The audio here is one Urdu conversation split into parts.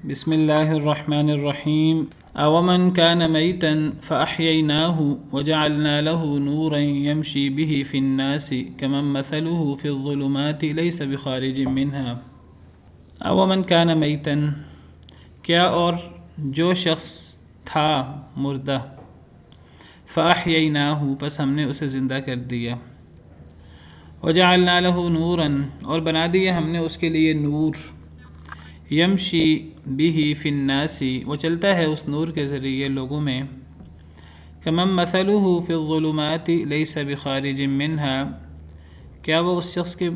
بسم اللہ الرحمن الرحیم اومن کان میتا فاحییناہ وجعلنا له نورا یمشی به فی الناس کمن مثله فی الظلمات لیس بخارج منها اومن کان میتا، کیا اور جو شخص تھا مردہ، فاحییناہ پس ہم نے اسے زندہ کر دیا، وجعلنا له نورا اور بنا دیا ہم نے اس کے لیے نور، یمشی بہ فی الناس وہ چلتا ہے اس نور کے ذریعے لوگوں میں، کمن مثلہ فی الظلمات لیس بخارج منها کیا وہ اس شخص کے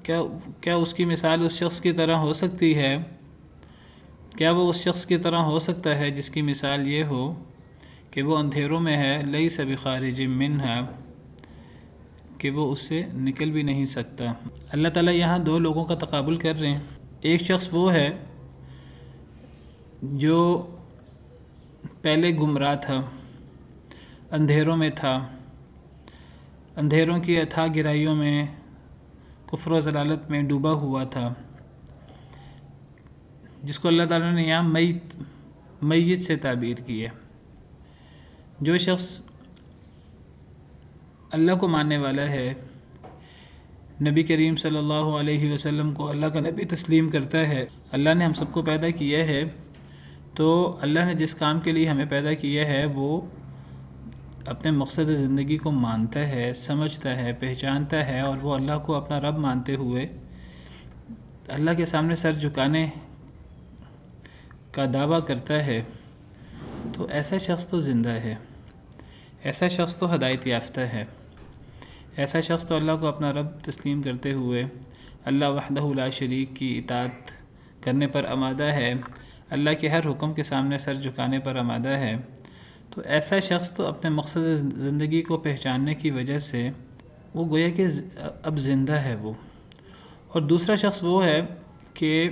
کیا اس کی مثال اس شخص کی طرح ہو سکتی ہے، کیا وہ اس شخص کی طرح ہو سکتا ہے جس کی مثال یہ ہو کہ وہ اندھیروں میں ہے، لیس بخارج منها کہ وہ اس سے نکل بھی نہیں سکتا۔ اللہ تعالیٰ یہاں دو لوگوں کا تقابل کر رہے ہیں۔ ایک شخص وہ ہے جو پہلے گمراہ تھا، اندھیروں میں تھا، اندھیروں کی اتھاہ گہرائیوں میں، کفر و ضلالت میں ڈوبا ہوا تھا، جس کو اللہ تعالیٰ نے یہاں میت سے تعبیر کی ہے۔ جو شخص اللہ کو ماننے والا ہے، نبی کریم صلی اللہ علیہ وسلم کو اللہ کا نبی تسلیم کرتا ہے، اللہ نے ہم سب کو پیدا کیا ہے، تو اللہ نے جس کام کے لیے ہمیں پیدا کیا ہے وہ اپنے مقصد زندگی کو مانتا ہے، سمجھتا ہے، پہچانتا ہے، اور وہ اللہ کو اپنا رب مانتے ہوئے اللہ کے سامنے سر جھکانے کا دعویٰ کرتا ہے، تو ایسا شخص تو زندہ ہے، ایسا شخص تو ہدایت یافتہ ہے، ایسا شخص تو اللہ کو اپنا رب تسلیم کرتے ہوئے اللہ وحدہ لا شریک کی اطاعت کرنے پر آمادہ ہے، اللہ کے ہر حکم کے سامنے سر جھکانے پر آمادہ ہے۔ تو ایسا شخص تو اپنے مقصد زندگی کو پہچاننے کی وجہ سے وہ گویا کہ اب زندہ ہے وہ۔ اور دوسرا شخص وہ ہے کہ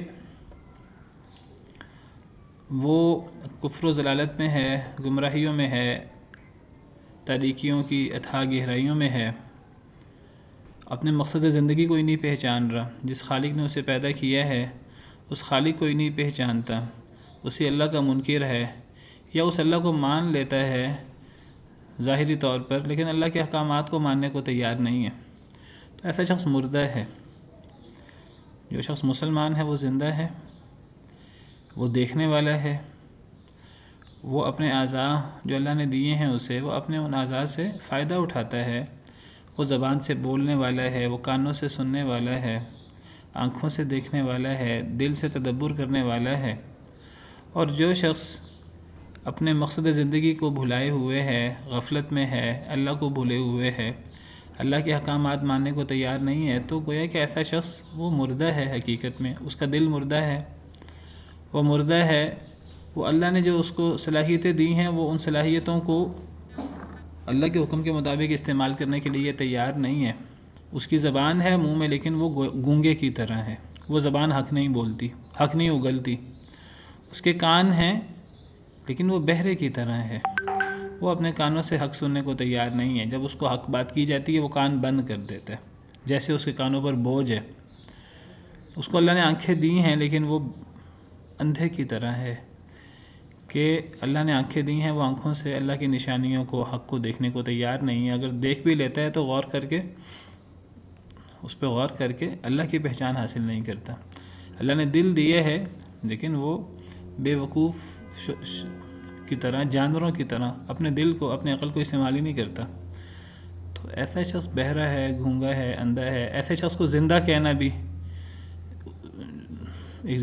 وہ کفر و ضلالت میں ہے، گمراہیوں میں ہے، تاریکیوں کی اتھاہ گہرائیوں میں ہے، اپنے مقصد زندگی کو ہی نہیں پہچان رہا، جس خالق نے اسے پیدا کیا ہے اس خالق کو ہی نہیں پہچانتا، اسی اللہ کا منکر ہے، یا اس اللہ کو مان لیتا ہے ظاہری طور پر لیکن اللہ کے احکامات کو ماننے کو تیار نہیں ہے، تو ایسا شخص مردہ ہے۔ جو شخص مسلمان ہے وہ زندہ ہے، وہ دیکھنے والا ہے، وہ اپنے اعضاء جو اللہ نے دیے ہیں اسے، وہ اپنے ان اعضاء سے فائدہ اٹھاتا ہے، وہ زبان سے بولنے والا ہے، وہ کانوں سے سننے والا ہے، آنکھوں سے دیکھنے والا ہے، دل سے تدبر کرنے والا ہے۔ اور جو شخص اپنے مقصد زندگی کو بھلائے ہوئے ہے، غفلت میں ہے، اللہ کو بھولے ہوئے ہے، اللہ کے احکامات ماننے کو تیار نہیں ہے، تو گویا کہ ایسا شخص وہ مردہ ہے، حقیقت میں اس کا دل مردہ ہے، وہ مردہ ہے، وہ اللہ نے جو اس کو صلاحیتیں دی ہیں وہ ان صلاحیتوں کو اللہ کے حکم کے مطابق استعمال کرنے کے لیے تیار نہیں ہے۔ اس کی زبان ہے منہ میں لیکن وہ گونگے کی طرح ہے، وہ زبان حق نہیں بولتی، حق نہیں اگلتی۔ اس کے کان ہیں لیکن وہ بہرے کی طرح ہے، وہ اپنے کانوں سے حق سننے کو تیار نہیں ہے، جب اس کو حق بات کی جاتی ہے وہ کان بند کر دیتا ہے، جیسے اس کے کانوں پر بوجھ ہے۔ اس کو اللہ نے آنکھیں دی ہیں لیکن وہ اندھے کی طرح ہے کہ اللہ نے آنکھیں دی ہیں، وہ آنکھوں سے اللہ کی نشانیوں کو، حق کو دیکھنے کو تیار نہیں ہے، اگر دیکھ بھی لیتا ہے تو غور کر کے اس پہ غور کر کے اللہ کی پہچان حاصل نہیں کرتا۔ اللہ نے دل دیے ہے لیکن وہ بے وقوف کی طرح، جانوروں کی طرح اپنے دل کو، اپنے عقل کو استعمال ہی نہیں کرتا۔ تو ایسا شخص بہرا ہے، گونگا ہے، اندھا ہے، ایسے شخص کو زندہ کہنا بھی ایک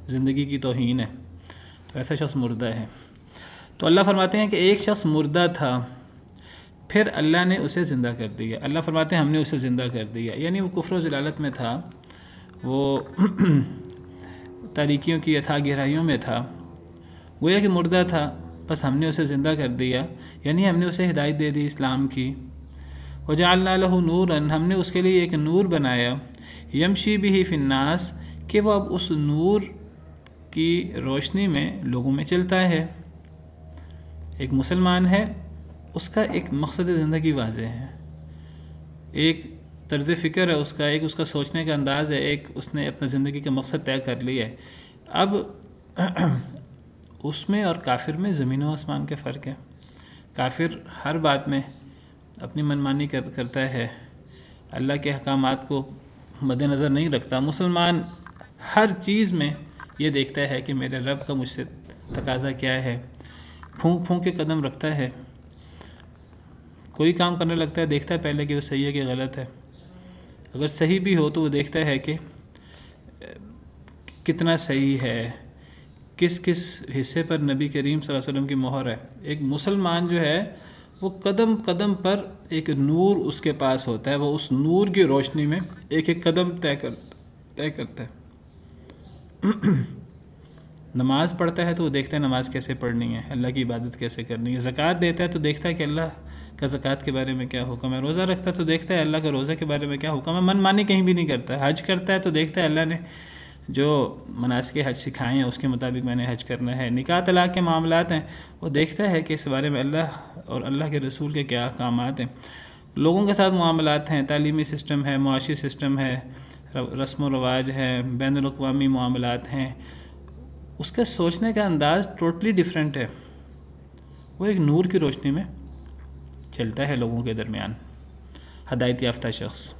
زندگی کی توہین ہے، تو ایسا شخص مردہ ہے۔ تو اللہ فرماتے ہیں کہ ایک شخص مردہ تھا، پھر اللہ نے اسے زندہ کر دیا۔ اللہ فرماتے ہیں ہم نے اسے زندہ کر دیا، یعنی وہ کفر و ضلالت میں تھا، وہ تاریکیوں کی اتھاہ گہرائیوں میں تھا، گویا کہ مردہ تھا، بس ہم نے اسے زندہ کر دیا، یعنی ہم نے اسے ہدایت دے دی اسلام کی۔ وجعلنا له نورا ہم نے اس کے لیے ایک نور بنایا، یمشی بہ فی الناس کہ وہ اب اس نور کی روشنی میں لوگوں میں چلتا ہے۔ ایک مسلمان ہے، اس کا ایک مقصد زندگی واضح ہے، ایک طرز فکر ہے اس کا، ایک اس کا سوچنے کا انداز ہے، ایک اس نے اپنے زندگی کا مقصد طے کر لیا ہے۔ اب اس میں اور کافر میں زمین و آسمان کے فرق ہے۔ کافر ہر بات میں اپنی منمانی کرتا ہے، اللہ کے احکامات کو مد نظر نہیں رکھتا۔ مسلمان ہر چیز میں یہ دیکھتا ہے کہ میرے رب کا مجھ سے تقاضا کیا ہے، پھونک پھونک کے قدم رکھتا ہے، کوئی کام کرنے لگتا ہے دیکھتا ہے پہلے کہ وہ صحیح ہے کہ غلط ہے، اگر صحیح بھی ہو تو وہ دیکھتا ہے کہ کتنا صحیح ہے، کس کس حصے پر نبی کریم صلی اللہ علیہ وسلم کی مہر ہے۔ ایک مسلمان جو ہے وہ قدم قدم پر ایک نور اس کے پاس ہوتا ہے، وہ اس نور کی روشنی میں ایک ایک قدم طے کرتا ہے۔ نماز پڑھتا ہے تو وہ دیکھتا ہے نماز کیسے پڑھنی ہے، اللہ کی عبادت کیسے کرنی ہے۔ زکوٰۃ دیتا ہے تو دیکھتا ہے کہ اللہ کا زکوٰۃ کے بارے میں کیا حکم ہے۔ روزہ رکھتا ہے تو دیکھتا ہے اللہ کا روزہ کے بارے میں کیا حکم ہے۔ من مانی کہیں بھی نہیں کرتا ہے۔ حج کرتا ہے تو دیکھتا ہے اللہ نے جو مناسک حج سکھائے ہیں اس کے مطابق میں نے حج کرنا ہے۔ نکاح طلاق کے معاملات ہیں، وہ دیکھتا ہے کہ اس بارے میں اللہ اور اللہ کے رسول کے کیا احکامات ہیں۔ لوگوں کے ساتھ معاملات ہیں، تعلیمی سسٹم ہے، معاشی سسٹم ہے، رسم و رواج ہے، بین الاقوامی معاملات ہیں، اس کا سوچنے کا انداز ٹوٹلی ڈیفرنٹ ہے۔ وہ ایک نور کی روشنی میں چلتا ہے لوگوں کے درمیان۔ ہدایت یافتہ شخص،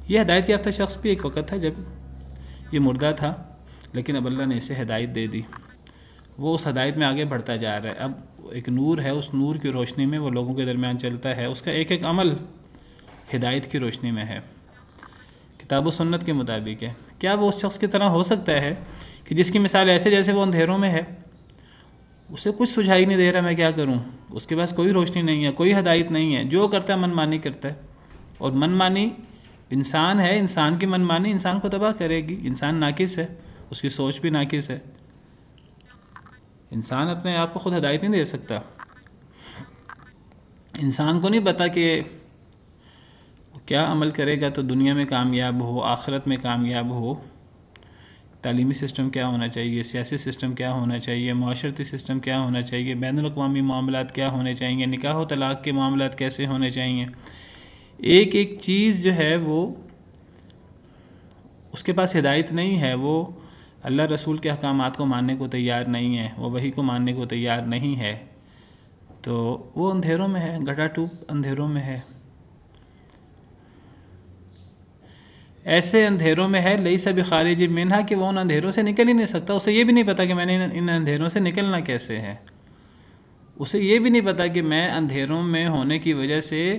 یہ ہدایت یافتہ شخص بھی ایک وقت تھا جب یہ مردہ تھا، لیکن اب اللہ نے اسے ہدایت دے دی، وہ اس ہدایت میں آگے بڑھتا جا رہا ہے۔ اب ایک نور ہے، اس نور کی روشنی میں وہ لوگوں کے درمیان چلتا ہے، اس کا ایک ایک عمل ہدایت کی روشنی میں ہے، کتاب و سنت کے مطابق ہے۔ کیا وہ اس شخص کی طرح ہو سکتا ہے کہ جس کی مثال ایسے جیسے وہ اندھیروں میں ہے، اسے کچھ سجھائی نہیں دے رہا میں کیا کروں، اس کے پاس کوئی روشنی نہیں ہے، کوئی ہدایت نہیں ہے، جو کرتا ہے من مانی کرتا ہے، اور من مانی انسان ہے، انسان کی من مانی انسان کو تباہ کرے گی۔ انسان ناقص ہے، اس کی سوچ بھی ناقص ہے، انسان اپنے آپ کو خود ہدایت نہیں دے سکتا۔ انسان کو نہیں پتا کہ کیا عمل کرے گا تو دنیا میں کامیاب ہو، آخرت میں کامیاب ہو۔ تعلیمی سسٹم کیا ہونا چاہیے، سیاسی سسٹم کیا ہونا چاہیے، معاشرتی سسٹم کیا ہونا چاہیے، بین الاقوامی معاملات کیا ہونے چاہیے، نکاح و طلاق کے معاملات کیسے ہونے چاہیے۔ ایک ایک چیز جو ہے وہ اس کے پاس ہدایت نہیں ہے، وہ اللہ رسول کے احکامات کو ماننے کو تیار نہیں ہے، وہ وحی کو ماننے کو تیار نہیں ہے، تو وہ اندھیروں میں ہے، گھٹا ٹوپ اندھیروں میں ہے، ایسے اندھیروں میں ہے لیس بخارج منہا کہ وہ ان اندھیروں سے نکل ہی نہیں سکتا۔ اسے یہ بھی نہیں پتا کہ میں نے ان اندھیروں سے نکلنا کیسے ہے، اسے یہ بھی نہیں پتا کہ میں اندھیروں میں ہونے کی وجہ سے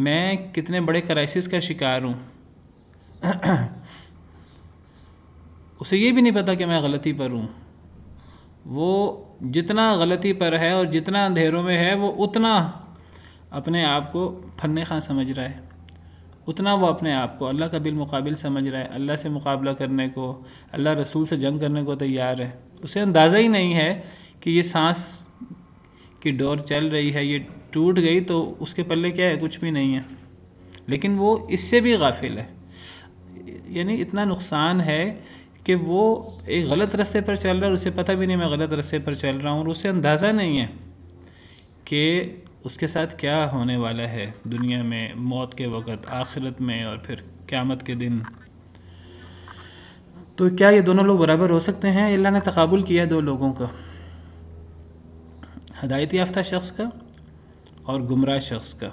میں کتنے بڑے کرائسس کا شکار ہوں، اسے یہ بھی نہیں پتا کہ میں غلطی پر ہوں۔ وہ جتنا غلطی پر ہے اور جتنا اندھیروں میں ہے وہ اتنا اپنے آپ کو فن خواں سمجھ رہا ہے، اتنا وہ اپنے آپ کو اللہ کا بالمقابل سمجھ رہا ہے، اللہ سے مقابلہ کرنے کو، اللہ رسول سے جنگ کرنے کو تیار ہے۔ اسے اندازہ ہی نہیں ہے کہ یہ سانس کی ڈور چل رہی ہے، یہ ٹوٹ گئی تو اس کے پلے کیا ہے، کچھ بھی نہیں ہے، لیکن وہ اس سے بھی غافل ہے۔ یعنی اتنا نقصان ہے کہ وہ ایک غلط راستے پر چل رہا ہے اور اسے پتہ بھی نہیں میں غلط راستے پر چل رہا ہوں، اور اسے اندازہ نہیں ہے کہ اس کے ساتھ کیا ہونے والا ہے دنیا میں، موت کے وقت، آخرت میں، اور پھر قیامت کے دن۔ تو کیا یہ دونوں لوگ برابر ہو سکتے ہیں؟ اللہ نے تقابل کیا ہے دو لوگوں کا، ہدایت یافتہ شخص کا اور گمراہ شخص کا۔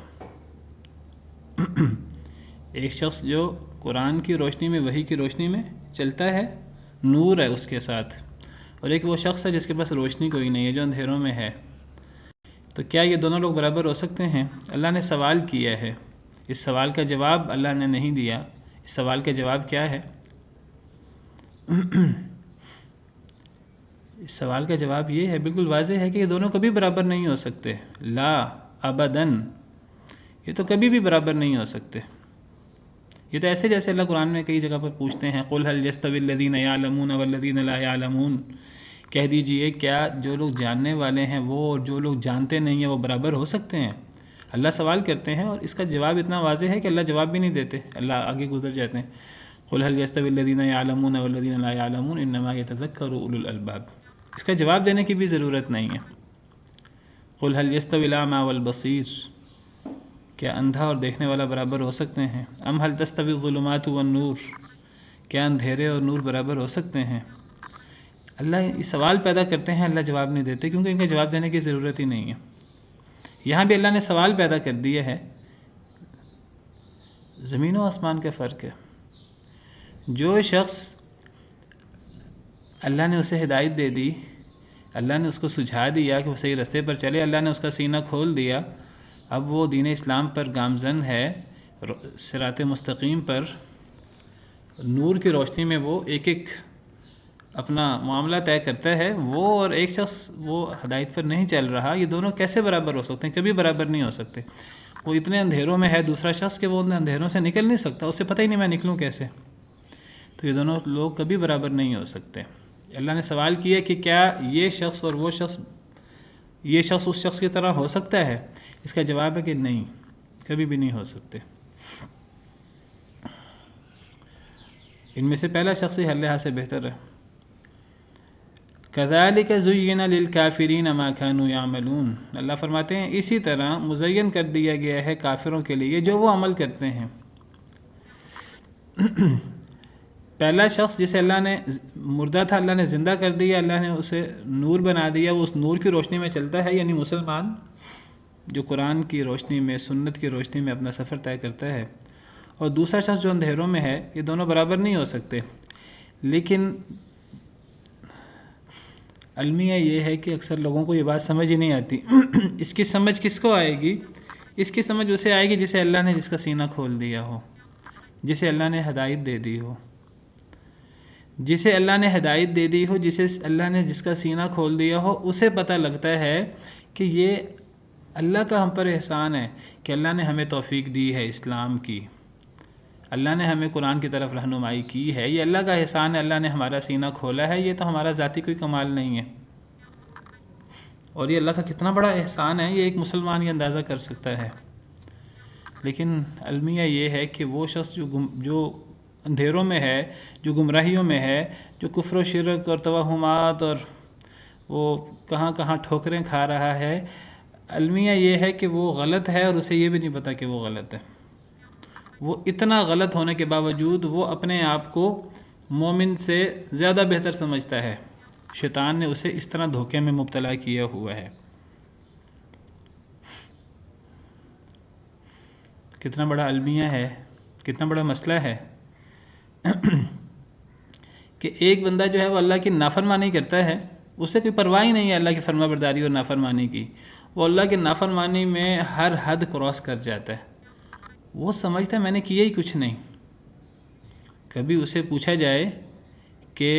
ایک شخص جو قرآن کی روشنی میں، وحی کی روشنی میں چلتا ہے، نور ہے اس کے ساتھ، اور ایک وہ شخص ہے جس کے پاس روشنی کوئی نہیں ہے، جو اندھیروں میں ہے۔ تو کیا یہ دونوں لوگ برابر ہو سکتے ہیں؟ اللہ نے سوال کیا ہے، اس سوال کا جواب اللہ نے نہیں دیا۔ اس سوال کا جواب کیا ہے؟ اس سوال کا جواب یہ ہے، بالکل واضح ہے کہ یہ دونوں کبھی برابر نہیں ہو سکتے، لا ابداً، یہ تو کبھی بھی برابر نہیں ہو سکتے۔ یہ تو ایسے جیسے اللہ قرآن میں کئی جگہ پر پوچھتے ہیں، قُلْ هَلْ يَسْتَوِي الَّذِينَ يَعْلَمُونَ وَالَّذِينَ لَا يَعْلَمُونَ، کہہ دیجئے کیا جو لوگ جاننے والے ہیں وہ اور جو لوگ جانتے نہیں ہیں وہ برابر ہو سکتے ہیں؟ اللہ سوال کرتے ہیں اور اس کا جواب اتنا واضح ہے کہ اللہ جواب بھی نہیں دیتے، اللہ آگے گزر جاتے ہیں۔ قُلْ هَلْ يَسْتَوِي الَّذِينَ يَعْلَمُونَ وَالَّذِينَ لَا يَعْلَمُونَ إِنَّمَا يَتَذَكَّرُ أُولُو الْأَلْبَابِ، اس کا جواب دینے کی بھی ضرورت نہیں ہے۔ قُلْ هَلْ يَسْتَوِي الْأَعْمَى وَالْبَصِيرُ، کیا اندھا اور دیکھنے والا برابر ہو سکتے ہیں؟ ام هل تستوی الظلمات والنور، کیا اندھیرے اور نور برابر ہو سکتے ہیں؟ اللہ یہ سوال پیدا کرتے ہیں، اللہ جواب نہیں دیتے کیونکہ ان کا جواب دینے کی ضرورت ہی نہیں ہے۔ یہاں بھی اللہ نے سوال پیدا کر دیا ہے، زمین و آسمان کا فرق ہے۔ جو شخص اللہ نے اسے ہدایت دے دی، اللہ نے اس کو سجھا دیا کہ وہ صحیح راستے پر چلے، اللہ نے اس کا سینہ کھول دیا، اب وہ دین اسلام پر گامزن ہے، صراط مستقیم پر، نور کی روشنی میں وہ ایک ایک اپنا معاملہ طے کرتا ہے، وہ اور ایک شخص وہ ہدایت پر نہیں چل رہا، یہ دونوں کیسے برابر ہو سکتے ہیں؟ کبھی برابر نہیں ہو سکتے۔ وہ اتنے اندھیروں میں ہے دوسرا شخص کہ وہ ان اندھیروں سے نکل نہیں سکتا، اسے پتہ ہی نہیں میں نکلوں کیسے، تو یہ دونوں لوگ کبھی برابر نہیں ہو سکتے۔ اللہ نے سوال کیا کہ کیا یہ شخص اور وہ شخص، یہ شخص اس شخص کی طرح ہو سکتا ہے؟ اس کا جواب ہے کہ نہیں، کبھی بھی نہیں ہو سکتے۔ ان میں سے پہلا شخص ہی ہر لحاظ سے بہتر ہے۔ كَذَلِكَ زُيِّنَ لِلْكَافِرِينَ مَا كَانُوا يَعْمَلُونَ، اللہ فرماتے ہیں اسی طرح مزین کر دیا گیا ہے کافروں کے لیے جو وہ عمل کرتے ہیں۔ پہلا شخص جسے اللہ نے مردہ تھا، اللہ نے زندہ کر دیا، اللہ نے اسے نور بنا دیا، وہ اس نور کی روشنی میں چلتا ہے، یعنی مسلمان جو قرآن کی روشنی میں، سنت کی روشنی میں اپنا سفر طے کرتا ہے، اور دوسرا شخص جو اندھیروں میں ہے، یہ دونوں برابر نہیں ہو سکتے۔ لیکن المیہ یہ ہے کہ اکثر لوگوں کو یہ بات سمجھ ہی نہیں آتی۔ اس کی سمجھ کس کو آئے گی؟ اس کی سمجھ اسے آئے گی جسے اللہ نے جس کا سینہ کھول دیا ہو، جسے اللہ نے ہدایت دے دی ہو، جسے اللہ نے ہدایت دے دی ہو، جسے اللہ نے جس کا سینہ کھول دیا ہو، اسے پتہ لگتا ہے کہ یہ اللہ کا ہم پر احسان ہے کہ اللہ نے ہمیں توفیق دی ہے اسلام کی، اللہ نے ہمیں قرآن کی طرف رہنمائی کی ہے، یہ اللہ کا احسان ہے، اللہ نے ہمارا سینہ کھولا ہے، یہ تو ہمارا ذاتی کوئی کمال نہیں ہے، اور یہ اللہ کا کتنا بڑا احسان ہے، یہ ایک مسلمان یہ اندازہ کر سکتا ہے۔ لیکن المیہ یہ ہے کہ وہ شخص جو اندھیروں میں ہے، جو گمراہیوں میں ہے، جو کفر و شرک اور توہمات اور وہ کہاں کہاں ٹھوکریں کھا رہا ہے، المیہ یہ ہے کہ وہ غلط ہے اور اسے یہ بھی نہیں پتا کہ وہ غلط ہے۔ وہ اتنا غلط ہونے کے باوجود وہ اپنے آپ کو مومن سے زیادہ بہتر سمجھتا ہے، شیطان نے اسے اس طرح دھوکے میں مبتلا کیا ہوا ہے۔ کتنا بڑا المیہ ہے، کتنا بڑا مسئلہ ہے کہ ایک بندہ جو ہے وہ اللہ کی نافرمانی کرتا ہے، اسے کوئی پرواہ ہی نہیں ہے اللہ کی فرما برداری اور نافرمانی کی، وہ اللہ کی نافرمانی میں ہر حد کراس کر جاتا ہے، وہ سمجھتا ہے میں نے کیا ہی کچھ نہیں۔ کبھی اسے پوچھا جائے کہ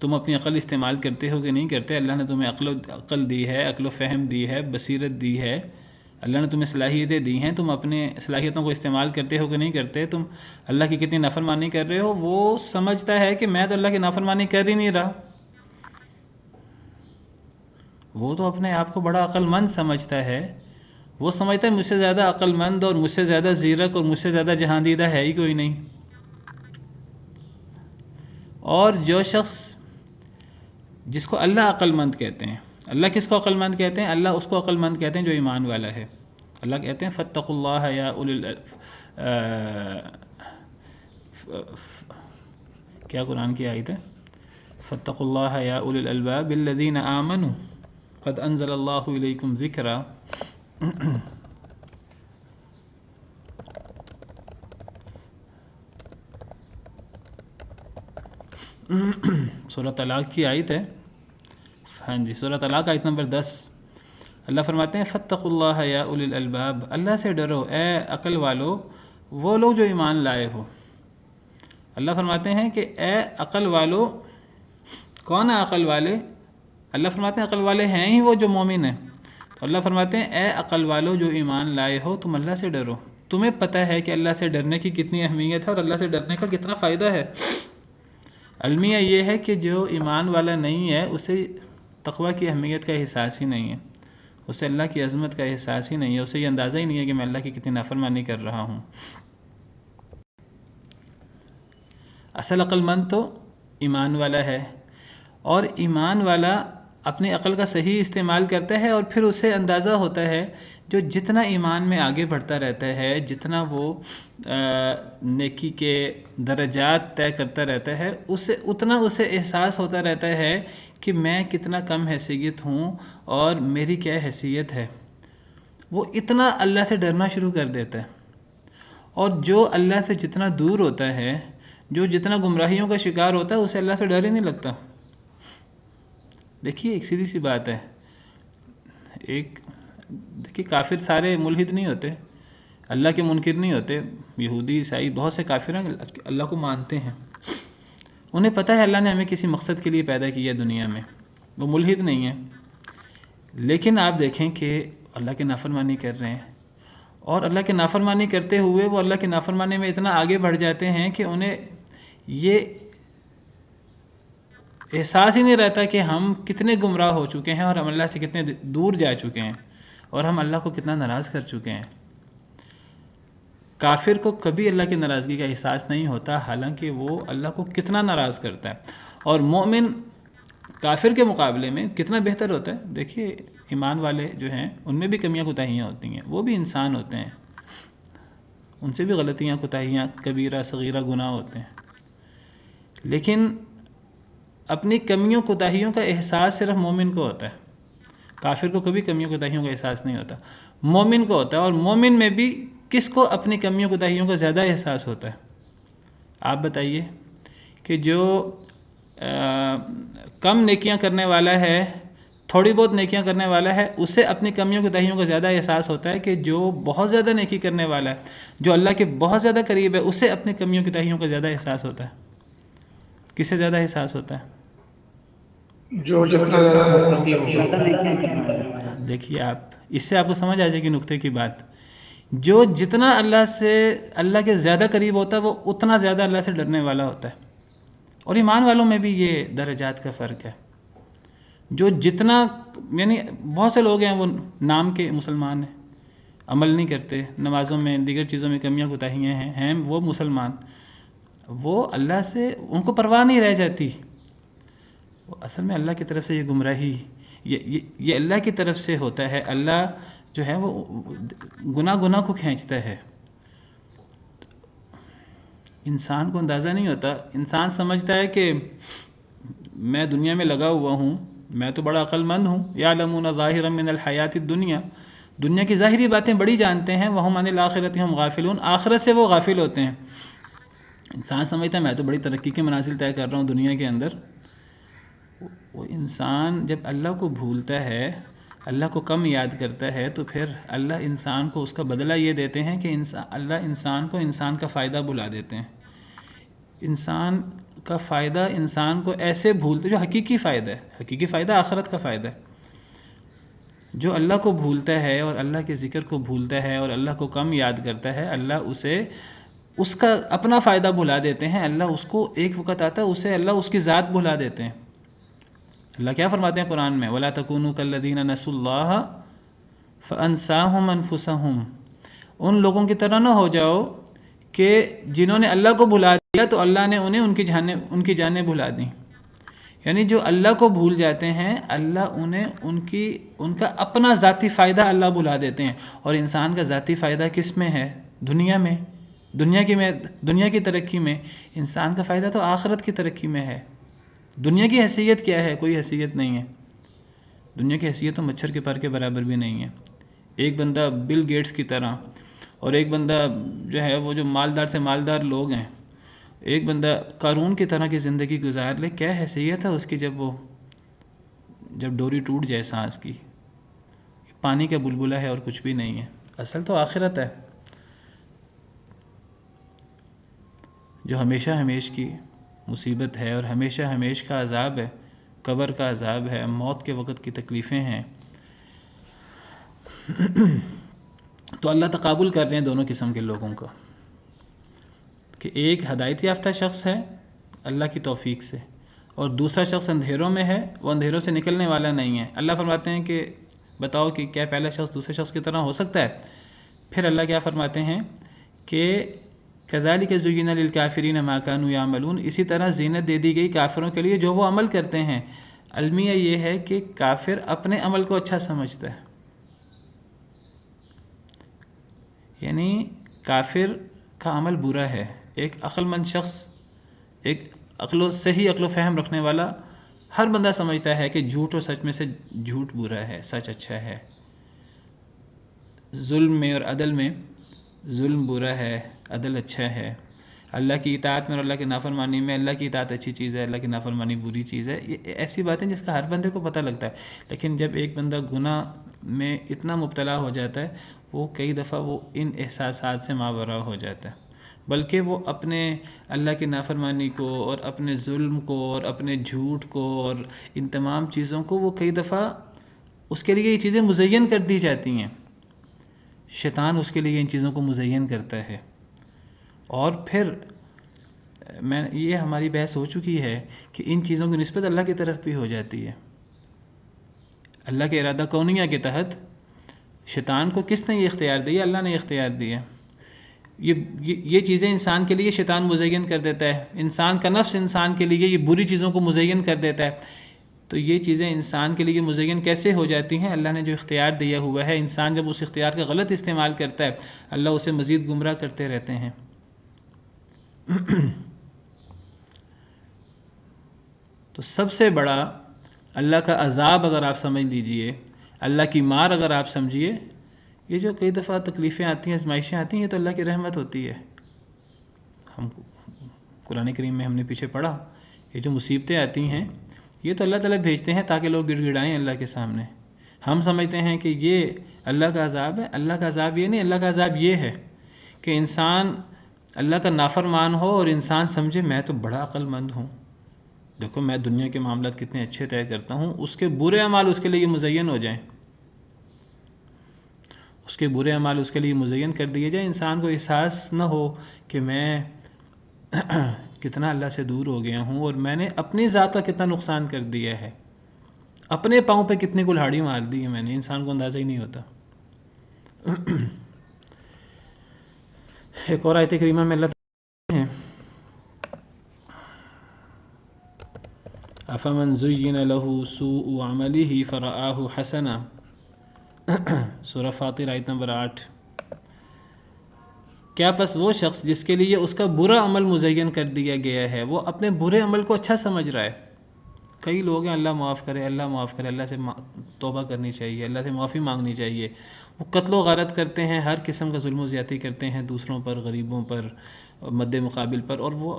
تم اپنی عقل استعمال کرتے ہو کہ نہیں کرتے؟ اللہ نے تمہیں عقل دی ہے، عقل و فہم دی ہے، بصیرت دی ہے، اللہ نے تمہیں صلاحیتیں دی ہیں، تم اپنے صلاحیتوں کو استعمال کرتے ہو کہ نہیں کرتے؟ تم اللہ کی کتنی نافرمانی کر رہے ہو؟ وہ سمجھتا ہے کہ میں تو اللہ کی نافرمانی کر ہی نہیں رہا، وہ تو اپنے آپ کو بڑا عقل مند سمجھتا ہے، وہ سمجھتا ہے مجھ سے زیادہ عقل مند اور مجھ سے زیادہ زیرک اور مجھ سے زیادہ جہاندیدہ ہے ہی کوئی نہیں۔ اور جو شخص جس کو اللہ عقل مند کہتے ہیں، اللہ کس کو عقل مند کہتے ہیں؟ اللہ اس کو عقل مند کہتے ہیں جو ایمان والا ہے۔ اللہ کہتے ہیں فَاتَّقُوا اللَّهَ يَا کیا قرآن کی آیت ہے؟ فَاتَّقُوا اللَّهَ يَا أُولِي الْأَلْبَابِ الَّذِينَ آمَنُوا قَدْ أَنزَلَ اللَّهُ إِلَيْكُمْ ذِكْرًا۔ سورہ طلاق کی آیت ہے، ہاں جی، سورہ طلاق آیت نمبر 10۔ اللہ فرماتے ہیں فَاتَّقُوا اللَّهَ يَا أُولِي الْأَلْبَابِ، اللہ سے ڈرو اے عقل والو، وہ لوگ جو ایمان لائے ہو۔ اللہ فرماتے ہیں کہ اے عقل والو، کون ہے عقل والے؟ اللہ فرماتے ہیں عقل والے ہیں ہی وہ جو مومن ہیں، تو اللہ فرماتے ہیں اے عقل والو جو ایمان لائے ہو، تم اللہ سے ڈرو، تمہیں پتہ ہے کہ اللہ سے ڈرنے کی کتنی اہمیت ہے اور اللہ سے ڈرنے کا کتنا فائدہ ہے۔ المیہ یہ ہے کہ جو ایمان والا نہیں ہے اسے تقوی کی اہمیت کا احساس ہی نہیں ہے، اسے اللہ کی عظمت کا احساس ہی نہیں ہے، اسے یہ اندازہ ہی نہیں ہے کہ میں اللہ کی کتنی نافرمانی کر رہا ہوں۔ اصل عقل مند تو ایمان والا ہے، اور ایمان والا اپنی عقل کا صحیح استعمال کرتا ہے اور پھر اسے اندازہ ہوتا ہے جو جتنا ایمان میں آگے بڑھتا رہتا ہے، جتنا وہ نیکی کے درجات طے کرتا رہتا ہے، اتنا اسے احساس ہوتا رہتا ہے کہ میں کتنا کم حیثیت ہوں اور میری کیا حیثیت ہے۔ وہ اتنا اللہ سے ڈرنا شروع کر دیتا ہے، اور جو اللہ سے جتنا دور ہوتا ہے، جو جتنا گمراہیوں کا شکار ہوتا ہے، اسے اللہ سے ڈر ہی نہیں لگتا۔ دیکھیے ایک سیدھی سی بات ہے، دیکھیے کافر سارے ملحد نہیں ہوتے، اللہ کے منکر نہیں ہوتے، یہودی عیسائی بہت سے کافر ہیں اللہ کو مانتے ہیں، انہیں پتہ ہے اللہ نے ہمیں کسی مقصد کے لیے پیدا کیا دنیا میں، وہ ملحد نہیں ہیں، لیکن آپ دیکھیں کہ اللہ کی نافرمانی کر رہے ہیں، اور اللہ کی نافرمانی کرتے ہوئے وہ اللہ کی نافرمانی میں اتنا آگے بڑھ جاتے ہیں کہ انہیں یہ احساس ہی نہیں رہتا کہ ہم کتنے گمراہ ہو چکے ہیں اور ہم اللہ سے کتنے دور جا چکے ہیں اور ہم اللہ کو کتنا ناراض کر چکے ہیں۔ کافر کو کبھی اللہ کی ناراضگی کا احساس نہیں ہوتا، حالانکہ وہ اللہ کو کتنا ناراض کرتا ہے، اور مومن کافر کے مقابلے میں کتنا بہتر ہوتا ہے۔ دیکھیے ایمان والے جو ہیں ان میں بھی کمیاں کوتاہیاں ہوتی ہیں، وہ بھی انسان ہوتے ہیں، ان سے بھی غلطیاں کوتاہیاں کبیرہ صغیرہ گناہ ہوتے ہیں، لیکن اپنی کمیوں کوتاہیوں کا احساس صرف مومن کو ہوتا ہے، کافر کو کبھی کمیوں کوتاہیوں کا احساس نہیں ہوتا، مومن کو ہوتا ہے۔ اور مومن میں بھی کس کو اپنی کمیوں کوتاہیوں کا زیادہ احساس ہوتا ہے؟ آپ بتائیے کہ جو کم نیکیاں کرنے والا ہے، تھوڑی بہت نیکیاں کرنے والا ہے، اسے اپنی کمیوں کوتاہیوں کا زیادہ احساس ہوتا ہے کہ جو بہت زیادہ نیکی کرنے والا ہے، جو اللہ کے بہت زیادہ قریب ہے، اسے اپنی کمیوں کوتاہیوں کا زیادہ احساس ہوتا ہے؟ کس سے زیادہ احساس ہوتا ہے؟ جو جتنا زیادہ متقی ہو۔ دیکھیے آپ اس سے آپ کو سمجھ آ جائے گی نقطے کی بات، جو جتنا اللہ کے زیادہ قریب ہوتا ہے وہ اتنا زیادہ اللہ سے ڈرنے والا ہوتا ہے۔ اور ایمان والوں میں بھی یہ درجات کا فرق ہے، جو جتنا یعنی بہت سے لوگ ہیں وہ نام کے مسلمان ہیں، عمل نہیں کرتے، نمازوں میں دیگر چیزوں میں کمیاں کوتاہیاں ہیں وہ مسلمان، وہ اللہ سے ان کو پرواہ نہیں رہ جاتی، اصل میں اللہ کی طرف سے یہ گمراہی یہ اللہ کی طرف سے ہوتا ہے، اللہ جو ہے وہ گناہ کو کھینچتا ہے۔ انسان کو اندازہ نہیں ہوتا، انسان سمجھتا ہے کہ میں دنیا میں لگا ہوا ہوں، میں تو بڑا عقل مند ہوں، یعلمون ظاہرا من الحیات الدنیا، دنیا کی ظاہری باتیں بڑی جانتے ہیں، وہم عن الآخرۃ ہم غافلون، آخرت سے وہ غافل ہوتے ہیں۔ انسان سمجھتا ہے میں تو بڑی ترقی کے منازل طے کر رہا ہوں دنیا کے اندر۔ وہ انسان جب اللہ کو بھولتا ہے، اللہ کو کم یاد کرتا ہے، تو پھر اللہ انسان کو اس کا بدلہ یہ دیتے ہیں کہ اللہ انسان کو انسان کا فائدہ بھلا دیتے ہیں، انسان کا فائدہ انسان کو ایسے بھولتے جو حقیقی فائدہ ہے، حقیقی فائدہ آخرت کا فائدہ ہے، جو اللہ کو بھولتا ہے اور اللہ کے ذکر کو بھولتا ہے اور اللہ کو کم یاد کرتا ہے، اللہ اسے اس کا اپنا فائدہ بھلا دیتے ہیں، اللہ اس کو ایک وقت آتا ہے اسے اللہ اس کی ذات بھلا دیتے ہیں۔ اللہ کیا فرماتے ہیں قرآن میں؟ وَلَا تَكُونُوا كَالَّذِينَ نَسُوا اللَّهَ فَأَنسَاهُمْ أَنفُسَهُمْ، ان لوگوں کی طرح نہ ہو جاؤ کہ جنہوں نے اللہ کو بھلا دیا تو اللہ نے انہیں ان کی جانیں بھلا دیں، یعنی جو اللہ کو بھول جاتے ہیں اللہ انہیں ان کا اپنا ذاتی فائدہ اللہ بھلا دیتے ہیں۔ اور انسان کا ذاتی فائدہ کس میں ہے؟ دنیا کی ترقی میں۔ انسان کا فائدہ تو آخرت کی ترقی میں ہے۔ دنیا کی حیثیت کیا ہے؟ کوئی حیثیت نہیں ہے، دنیا کی حیثیت تو مچھر کے پر کے برابر بھی نہیں ہے۔ ایک بندہ بل گیٹس کی طرح، اور ایک بندہ جو ہے وہ جو مالدار سے مالدار لوگ ہیں، ایک بندہ قارون کی طرح کی زندگی گزار لے، کیا حیثیت ہے اس کی جب ڈوری ٹوٹ جائے سانس کی؟ پانی کا بلبلہ ہے اور کچھ بھی نہیں ہے، اصل تو آخرت ہے جو ہمیشہ ہمیش کی مصیبت ہے اور ہمیشہ ہمیش کا عذاب ہے، قبر کا عذاب ہے، موت کے وقت کی تکلیفیں ہیں۔ تو اللہ تقابل کر رہے ہیں دونوں قسم کے لوگوں کا، کہ ایک ہدایت یافتہ شخص ہے اللہ کی توفیق سے، اور دوسرا شخص اندھیروں میں ہے، وہ اندھیروں سے نکلنے والا نہیں ہے۔ اللہ فرماتے ہیں کہ بتاؤ کہ کیا پہلا شخص دوسرے شخص کی طرح ہو سکتا ہے؟ پھر اللہ کیا فرماتے ہیں کہ كَذَلِكَ زُيِّنَ لِلْكَافِرِينَ مَا كَانُوا يَعْمَلُونَ، اسی طرح زینت دے دی گئی کافروں کے لیے جو وہ عمل کرتے ہیں۔ المیہ یہ ہے کہ کافر اپنے عمل کو اچھا سمجھتا ہے، یعنی کافر کا عمل برا ہے. ایک عقل مند شخص، ایک صحیح عقل و فہم رکھنے والا، ہر بندہ سمجھتا ہے کہ جھوٹ اور سچ میں سے جھوٹ برا ہے، سچ اچھا ہے. ظلم میں اور عدل میں ظلم برا ہے، عدل اچھا ہے. اللہ کی اطاعت میں اور اللہ کی نافرمانی میں، اللہ کی اطاعت اچھی چیز ہے، اللہ کی نافرمانی بری چیز ہے. یہ ایسی باتیں جس کا ہر بندے کو پتہ لگتا ہے. لیکن جب ایک بندہ گناہ میں اتنا مبتلا ہو جاتا ہے، وہ کئی دفعہ وہ ان احساسات سے ماورا ہو جاتا ہے، بلکہ وہ اپنے اللہ کی نافرمانی کو اور اپنے ظلم کو اور اپنے جھوٹ کو اور ان تمام چیزوں کو وہ کئی دفعہ اس کے لیے یہ چیزیں مزین کر دی جاتی ہیں. شیطان اس کے لیے ان چیزوں کو مزین کرتا ہے. اور پھر یہ ہماری بحث ہو چکی ہے کہ ان چیزوں کی نسبت اللہ کی طرف بھی ہو جاتی ہے. اللہ کے ارادہ کونیہ کے تحت شیطان کو کس نے یہ اختیار دیا؟ اللہ نے اختیار دیا. یہ چیزیں انسان کے لیے شیطان مزین کر دیتا ہے. انسان کا نفس انسان کے لیے یہ بری چیزوں کو مزین کر دیتا ہے. تو یہ چیزیں انسان کے لیے مزین کیسے ہو جاتی ہیں؟ اللہ نے جو اختیار دیا ہوا ہے، انسان جب اس اختیار کا غلط استعمال کرتا ہے، اللہ اسے مزید گمراہ کرتے رہتے ہیں. تو سب سے بڑا اللہ کا عذاب اگر آپ سمجھ لیجئے، اللہ کی مار اگر آپ سمجھیے، یہ جو کئی دفعہ تکلیفیں آتی ہیں، آزمائشیں آتی ہیں، یہ تو اللہ کی رحمت ہوتی ہے. ہم قرآن کریم میں ہم نے پیچھے پڑھا، یہ جو مصیبتیں آتی ہیں یہ تو اللہ تعالیٰ بھیجتے ہیں تاکہ لوگ گڑ گڑائیں اللہ کے سامنے. ہم سمجھتے ہیں کہ یہ اللہ کا عذاب ہے. اللہ کا عذاب یہ نہیں، اللہ کا عذاب یہ ہے کہ انسان اللہ کا نافرمان ہو اور انسان سمجھے میں تو بڑا عقل مند ہوں، دیکھو میں دنیا کے معاملات کتنے اچھے طے کرتا ہوں. اس کے برے اعمال اس کے لیے مزین ہو جائیں، اس کے برے اعمال اس کے لیے مزین کر دیے جائیں. انسان کو احساس نہ ہو کہ میں کتنا اللہ سے دور ہو گیا ہوں اور میں نے اپنی ذات کا کتنا نقصان کر دیا ہے، اپنے پاؤں پہ کتنی کلہاڑی مار دی ہے میں نے، انسان کو اندازہ ہی نہیں ہوتا. ایک اور آیت کریمہ میں اللہ تعالیٰ ہیں افمن زین له سوء عمله فرآہ حسنا، سورہ فاطر آیت نمبر 8. کیا پس وہ شخص جس کے لیے اس کا برا عمل مزین کر دیا گیا ہے، وہ اپنے برے عمل کو اچھا سمجھ رہا ہے. کئی لوگ ہیں اللہ معاف کرے، اللہ معاف کرے، اللہ سے توبہ کرنی چاہیے، اللہ سے معافی مانگنی چاہیے. وہ قتل و غارت کرتے ہیں، ہر قسم کا ظلم و زیادتی کرتے ہیں دوسروں پر، غریبوں پر، مد مقابل پر، اور وہ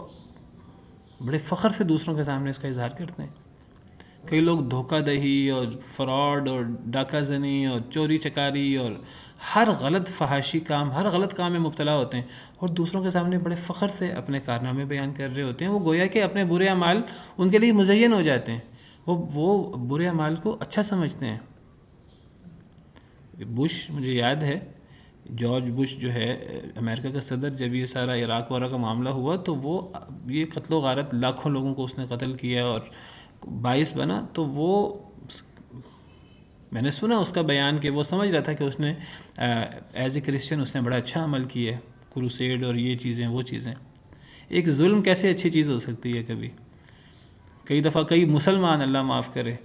بڑے فخر سے دوسروں کے سامنے اس کا اظہار کرتے ہیں. کئی لوگ دھوکہ دہی اور فراڈ اور ڈاکہ زنی اور چوری چکاری اور ہر غلط فحاشی کام، ہر غلط کام میں مبتلا ہوتے ہیں اور دوسروں کے سامنے بڑے فخر سے اپنے کارنامے بیان کر رہے ہوتے ہیں. وہ گویا کہ اپنے برے اعمال ان کے لیے مزین ہو جاتے ہیں، وہ برے اعمال کو اچھا سمجھتے ہیں. بش، مجھے یاد ہے جارج بش جو ہے امریکہ کا صدر، جب یہ سارا عراق وغیرہ کا معاملہ ہوا تو وہ یہ قتل و غارت لاکھوں لوگوں کو اس نے قتل کیا اور باعث بنا. تو وہ میں نے سنا اس کا بیان کہ وہ سمجھ رہا تھا کہ اس نے ایز اے کرسچن اس نے بڑا اچھا عمل کیا ہے، کروسیڈ اور یہ چیزیں وہ چیزیں. ایک ظلم کیسے اچھی چیز ہو سکتی ہے؟ کئی دفعہ کئی مسلمان، اللہ معاف کرے،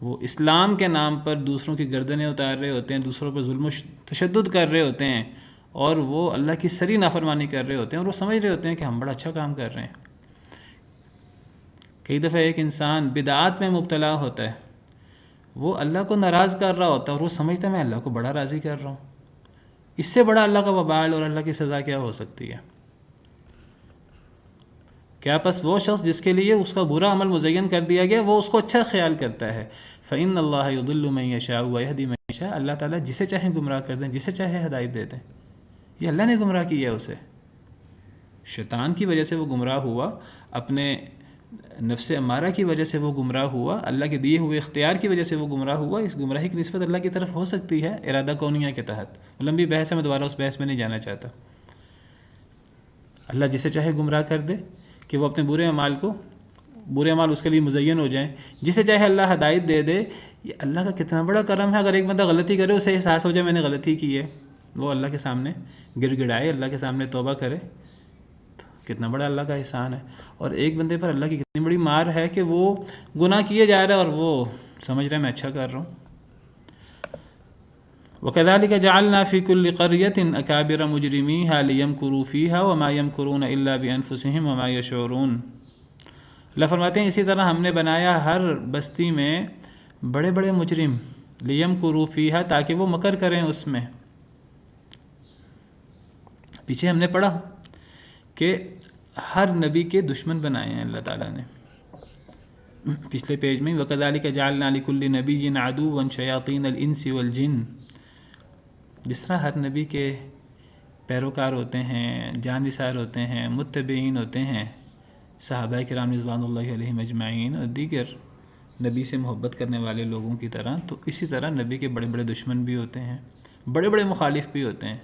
وہ اسلام کے نام پر دوسروں کی گردنیں اتار رہے ہوتے ہیں، دوسروں پر ظلم و تشدد کر رہے ہوتے ہیں اور وہ اللہ کی سری نافرمانی کر رہے ہوتے ہیں اور وہ سمجھ رہے ہوتے ہیں کہ ہم بڑا اچھا کام کر رہے ہیں. کئی دفعہ ایک انسان بدعات میں مبتلا ہوتا ہے، وہ اللہ کو ناراض کر رہا ہوتا ہے اور وہ سمجھتا ہے میں اللہ کو بڑا راضی کر رہا ہوں. اس سے بڑا اللہ کا وبال اور اللہ کی سزا کیا ہو سکتی ہے؟ کیا پس وہ شخص جس کے لیے اس کا برا عمل مزین کر دیا گیا وہ اس کو اچھا خیال کرتا ہے؟ فإن اللہ یضل من یشاء ویہدی من یشاء، اللہ تعالیٰ جسے چاہے گمراہ کر دیں، جسے چاہے ہدایت دے دیں. یہ اللہ نے گمراہ کیا ہے اسے. شیطان کی وجہ سے وہ گمراہ ہوا، اپنے نفس امارہ کی وجہ سے وہ گمراہ ہوا، اللہ کے دیے ہوئے اختیار کی وجہ سے وہ گمراہ ہوا. اس گمراہی کی نسبت اللہ کی طرف ہو سکتی ہے ارادہ کونیہ کے تحت. لمبی بحث ہے، میں دوبارہ اس بحث میں نہیں جانا چاہتا. اللہ جسے چاہے گمراہ کر دے کہ وہ اپنے برے اعمال اس کے لیے مزین ہو جائیں، جسے چاہے اللہ ہدایت دے دے. یہ اللہ کا کتنا بڑا کرم ہے. اگر ایک بندہ غلطی کرے، اسے احساس ہو جائے میں نے غلطی کی ہے، وہ اللہ کے سامنے گڑ گڑائے، اللہ کے سامنے توبہ کرے، کتنا بڑا اللہ کا احسان ہے. اور ایک بندے پر اللہ کی کتنی بڑی مار ہے کہ وہ گناہ کیے جا رہا ہے اور وہ سمجھ رہے ہیں میں اچھا کر رہا ہوں. وَكَذَلِكَ جَعَلْنَا فِي كُلِّ قَرْيَةٍ أَكَابِرَ مُجْرِمِيهَا لِيَمْكُرُوا فِيهَا وَمَا يَمْكُرُونَ إِلَّا بِأَنفُسِهِمْ وَمَا يَشْعُرُونَ. اللہ فرماتے ہیں اسی طرح ہم نے بنایا ہر بستی میں بڑے بڑے مجرم لِيَمْكُرُوا فِيهَا تاکہ وہ مکر کریں اس میں. پیچھے ہم نے پڑھا کہ ہر نبی کے دشمن بنائے ہیں اللہ تعالیٰ نے پچھلے پیج میں. وَكَذَلِكَ جَعَلْنَا لِكُلِّ نَبِيٍّ عَدُوًّا شَيَاطِينَ الْإِنسِ وَالْجِنِّ. جس طرح ہر نبی کے پیروکار ہوتے ہیں، جانثار ہوتے ہیں، متبعین ہوتے ہیں، صحابہ کرام رضوان اللہ علیہم اجمعین اور دیگر نبی سے محبت کرنے والے لوگوں کی طرح، تو اسی طرح نبی کے بڑے بڑے دشمن بھی ہوتے ہیں، بڑے بڑے مخالف بھی ہوتے ہیں.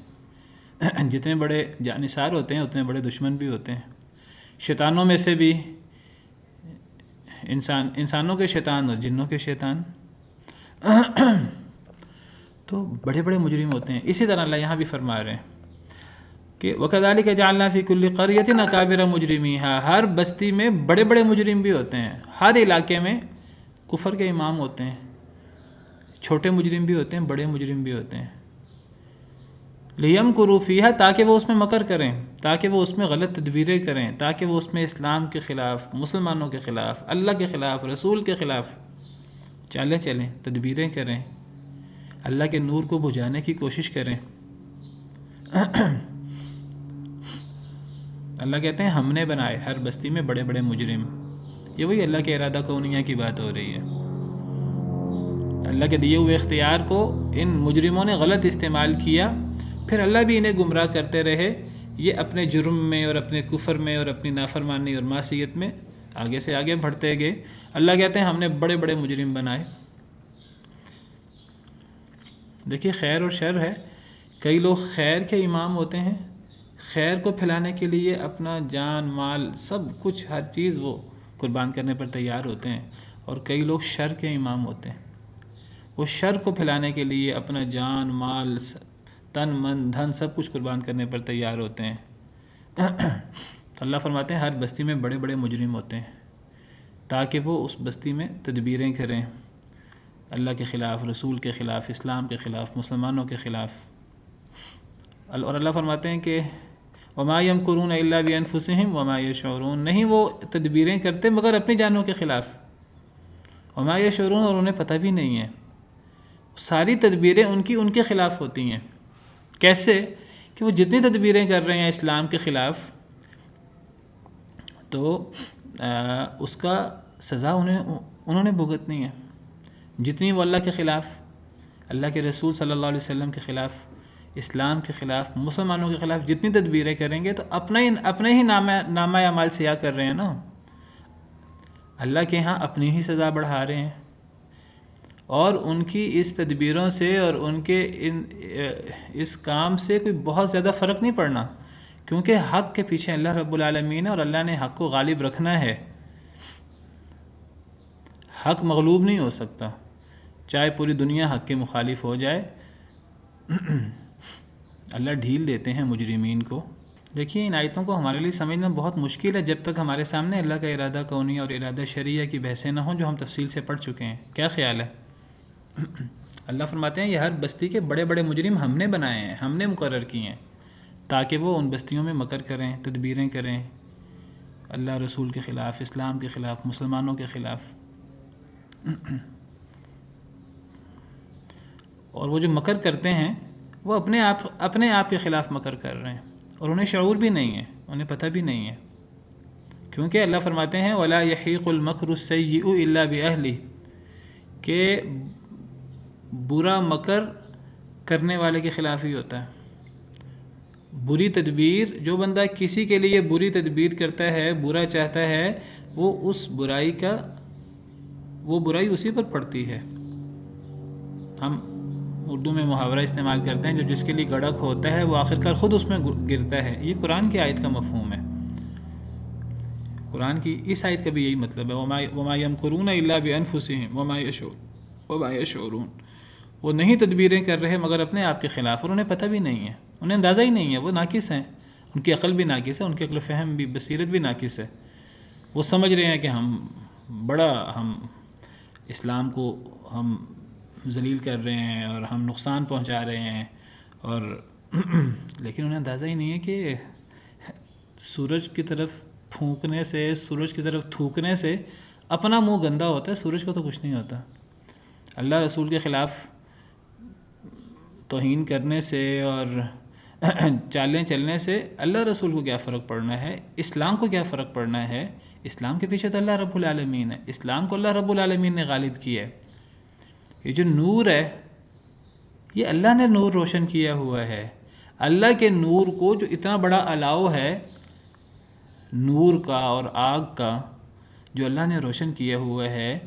جتنے بڑے جانثار ہوتے ہیں اتنے بڑے دشمن بھی ہوتے ہیں. شیطانوں میں سے بھی انسانوں کے شیطان اور جنوں کے شیطان تو بڑے بڑے مجرم ہوتے ہیں. اسی طرح اللہ یہاں بھی فرما رہے ہیں کہ وَكَذَلِكَ جَعَلْنَا فِي كُلِّ قَرْيَةٍ أَكَابِرَ مُجْرِمِيهَا. ہر بستی میں بڑے بڑے مجرم بھی ہوتے ہیں، ہر علاقے میں کفر کے امام ہوتے ہیں، چھوٹے مجرم بھی ہوتے ہیں، بڑے مجرم بھی ہوتے ہیں. لِيَمْكُرُوا فِيهَا تاکہ وہ اس میں مکر کریں، تاکہ وہ اس میں غلط تدبیریں کریں، تاکہ وہ اس میں اسلام کے خلاف، مسلمانوں کے خلاف، اللہ کے خلاف، رسول کے خلاف چالیں چلیں، تدبیریں کریں، اللہ کے نور کو بجھانے کی کوشش کریں. اللہ کہتے ہیں ہم نے بنائے ہر بستی میں بڑے بڑے مجرم. یہ وہی اللہ کے ارادہ کونیہ کی بات ہو رہی ہے. اللہ کے دیے ہوئے اختیار کو ان مجرموں نے غلط استعمال کیا، پھر اللہ بھی انہیں گمراہ کرتے رہے. یہ اپنے جرم میں اور اپنے کفر میں اور اپنی نافرمانی اور معصیت میں آگے سے آگے بڑھتے گئے. اللہ کہتے ہیں ہم نے بڑے بڑے مجرم بنائے. دیکھیے خیر اور شر ہے. کئی لوگ خیر کے امام ہوتے ہیں، خیر کو پھیلانے کے لیے اپنا جان مال سب کچھ ہر چیز وہ قربان کرنے پر تیار ہوتے ہیں. اور کئی لوگ شر کے امام ہوتے ہیں، وہ شر کو پھیلانے کے لیے اپنا جان مال تن من دھن سب کچھ قربان کرنے پر تیار ہوتے ہیں. اللہ فرماتے ہیں ہر بستی میں بڑے بڑے مجرم ہوتے ہیں تاکہ وہ اس بستی میں تدبیریں کریں اللہ کے خلاف، رسول کے خلاف، اسلام کے خلاف، مسلمانوں کے خلاف. اور اللہ فرماتے ہیں کہ وَمَا يَمْكُرُونَ إِلَّا بِأَنفُسِهِمْ وَمَا يَشْعُرُونَ. نہیں وہ تدبیریں کرتے مگر اپنی جانوں کے خلاف. وَمَا يَشْعُرُونَ اور انہیں پتہ بھی نہیں ہے. ساری تدبیریں ان کے خلاف ہوتی ہیں. کیسے کہ وہ جتنی تدبیریں کر رہے ہیں اسلام کے خلاف تو اس کا سزا انہوں نے بھگتنی ہے. جتنی وہ اللہ کے خلاف، اللہ کے رسول صلی اللہ علیہ وسلم کے خلاف، اسلام کے خلاف، مسلمانوں کے خلاف جتنی تدبیریں کریں گے تو اپنے ہی نامہ اعمال سیاہ کر رہے ہیں نا. اللہ کے ہاں اپنی ہی سزا بڑھا رہے ہیں. اور ان کی اس تدبیروں سے اور ان کے اس کام سے کوئی بہت زیادہ فرق نہیں پڑنا، کیونکہ حق کے پیچھے اللہ رب العالمین ہے اور اللہ نے حق کو غالب رکھنا ہے. حق مغلوب نہیں ہو سکتا، چاہے پوری دنیا حق کے مخالف ہو جائے. اللہ ڈھیل دیتے ہیں مجرمین کو. دیکھیے ان آیتوں کو ہمارے لیے سمجھنا بہت مشکل ہے جب تک ہمارے سامنے اللہ کا ارادہ کونیہ اور ارادہ شرعیہ کی بحثیں نہ ہوں جو ہم تفصیل سے پڑھ چکے ہیں. کیا خیال ہے؟ اللہ فرماتے ہیں یہ ہر بستی کے بڑے بڑے مجرم ہم نے بنائے ہیں، ہم نے مقرر کیے ہیں تاکہ وہ ان بستیوں میں مکر کریں، تدبیریں کریں اللہ رسول کے خلاف، اسلام کے خلاف، مسلمانوں کے خلاف. اور وہ جو مکر کرتے ہیں وہ اپنے آپ کے خلاف مکر کر رہے ہیں اور انہیں شعور بھی نہیں ہے، انہیں پتہ بھی نہیں ہے. کیونکہ اللہ فرماتے ہیں وَلَا يَحِيقُ الْمَكْرُ السَّيِّئُ إِلَّا بِأَهْلِهِ کہ برا مکر کرنے والے کے خلاف ہی ہوتا ہے. بری تدبیر، جو بندہ کسی کے لیے بری تدبیر کرتا ہے، برا چاہتا ہے، وہ برائی اسی پر پڑتی ہے. ہم اردو میں محاورہ استعمال کرتے ہیں جو جس کے لیے گڑھا ہوتا ہے وہ آخرکار خود اس میں گرتا ہے. یہ قرآن کی آیت کا مفہوم ہے. قرآن کی اس آیت کا بھی یہی مطلب ہے وَمَا يَمْكُرُونَ إِلَّا بِأَنفُسِهِمْ وَمَا يَشْعُرُونَ. وہ نہیں تدبیریں کر رہے مگر اپنے آپ کے خلاف، اور انہیں پتہ بھی نہیں ہے، انہیں اندازہ ہی نہیں ہے. وہ ناقص ہیں، ان کی عقل بھی ناقص ہے، ان کی عقل و فہم بھی، بصیرت بھی ناقص ہے. وہ سمجھ رہے ہیں کہ ہم اسلام کو ہم ذلیل کر رہے ہیں اور ہم نقصان پہنچا رہے ہیں، اور لیکن انہیں اندازہ ہی نہیں ہے کہ سورج کی طرف پھونکنے سے، سورج کی طرف تھوکنے سے اپنا منہ گندا ہوتا ہے، سورج کو تو کچھ نہیں ہوتا۔ اللہ رسول کے خلاف توہین کرنے سے اور چالیں چلنے سے اللہ رسول کو کیا فرق پڑنا ہے، اسلام کو کیا فرق پڑنا ہے؟ اسلام کے پیچھے تو اللہ رب العالمین ہے، اسلام کو اللہ رب العالمین نے غالب کیا ہے۔ یہ جو نور ہے، یہ اللہ نے نور روشن کیا ہوا ہے۔ اللہ کے نور کو جو اتنا بڑا الاؤ ہے نور کا اور آگ کا، جو اللہ نے روشن کیا ہوا ہے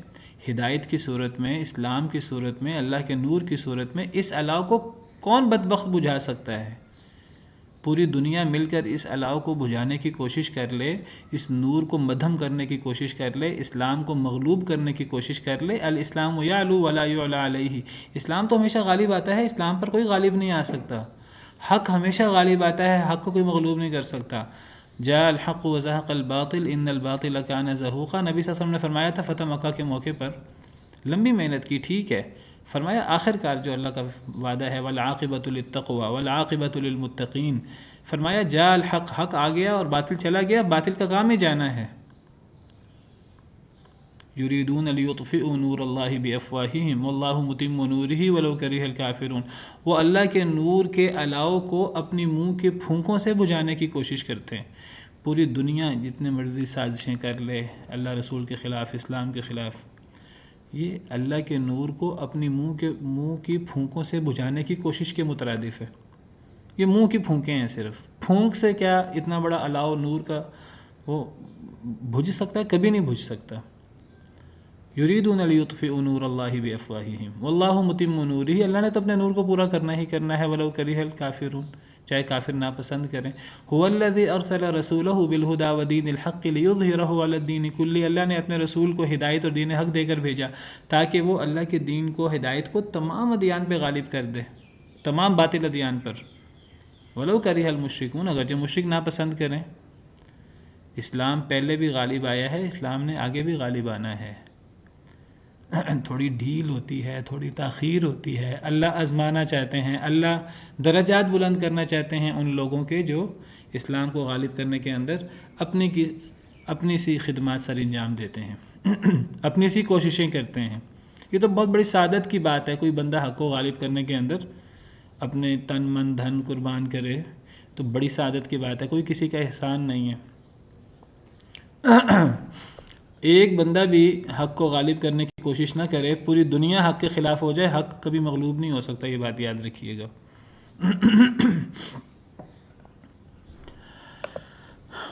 ہدایت کی صورت میں، اسلام کی صورت میں، اللہ کے نور کی صورت میں، اس الاؤ کو کون بدبخت بجھا سکتا ہے؟ پوری دنیا مل کر اس الاؤ کو بجھانے کی کوشش کر لے، اس نور کو مدھم کرنے کی کوشش کر لے، اسلام کو مغلوب کرنے کی کوشش کر لے۔ الاسلام یعلو ولا یعلی علیہ، اسلام تو ہمیشہ غالب آتا ہے، اسلام پر کوئی غالب نہیں آ سکتا۔ حق ہمیشہ غالب آتا ہے، حق کو کوئی مغلوب نہیں کر سکتا۔ جاء الحق وزهق الباطل ان الباطل كان زهوقا، نبی صلی اللہ علیہ وسلم نے فرمایا تھا فتح مکہ کے موقع پر، لمبی محنت کی، ٹھیک ہے، فرمایا آخر کار جو اللہ کا وعدہ ہے والعاقبۃ للتقوی والعاقبۃ للمتقین، فرمایا جاء الحق، حق آ گیا اور باطل چلا گیا، باطل کا کام ہی جانا ہے۔ یریدون لیطفئوا نور اللہ بافواہہم واللہ متم نورہ ولو کرہ الکافرون، وہ اللہ کے نور کے الاؤ کو اپنی منہ کے پھونکوں سے بجھانے کی کوشش کرتے ہیں۔ پوری دنیا جتنے مرضی سازشیں کر لے اللہ رسول کے خلاف، اسلام کے خلاف، یہ اللہ کے نور کو اپنی منہ کی پھونکوں سے بجھانے کی کوشش کے مترادف ہے۔ یہ منہ کی پھونکیں ہیں، صرف پھونک سے کیا اتنا بڑا الاؤ نور کا وہ بجھ سکتا ہے؟ کبھی نہیں بجھ سکتا۔ یریدون لیطفئوا نور اللہ بافواہہم واللہ متم نورہ، اللہ نے تو اپنے نور کو پورا کرنا ہی کرنا ہے، ولو کرہ الکافرون، چاہے کافر ناپسند کریں۔ هو الذی ارسل رسولہ بالہدی ودین الحق لیظہرہ علی الدین کلہ، اللہ نے اپنے رسول کو ہدایت اور دین حق دے کر بھیجا تاکہ وہ اللہ کے دین کو، ہدایت کو تمام ادیان پہ غالب کر دے، تمام باطل ادیان پر۔ ولو کرہ المشرکون، اگر جو مشرک ناپسند کریں۔ اسلام پہلے بھی غالب آیا ہے، اسلام نے آگے بھی غالب آنا ہے۔ تھوڑی ڈھیل ہوتی ہے، تھوڑی تاخیر ہوتی ہے، اللہ آزمانا چاہتے ہیں، اللہ درجات بلند کرنا چاہتے ہیں ان لوگوں کے جو اسلام کو غالب کرنے کے اندر اپنی سی خدمات سر انجام دیتے ہیں، اپنی سی کوششیں کرتے ہیں۔ یہ تو بہت بڑی سعادت کی بات ہے، کوئی بندہ حق کو غالب کرنے کے اندر اپنے تن من دھن قربان کرے تو بڑی سعادت کی بات ہے، کوئی کسی کا احسان نہیں ہے۔ ایک بندہ بھی حق کو غالب کرنے کی کوشش نہ کرے، پوری دنیا حق کے خلاف ہو جائے، حق کبھی مغلوب نہیں ہو سکتا، یہ بات یاد رکھیے گا۔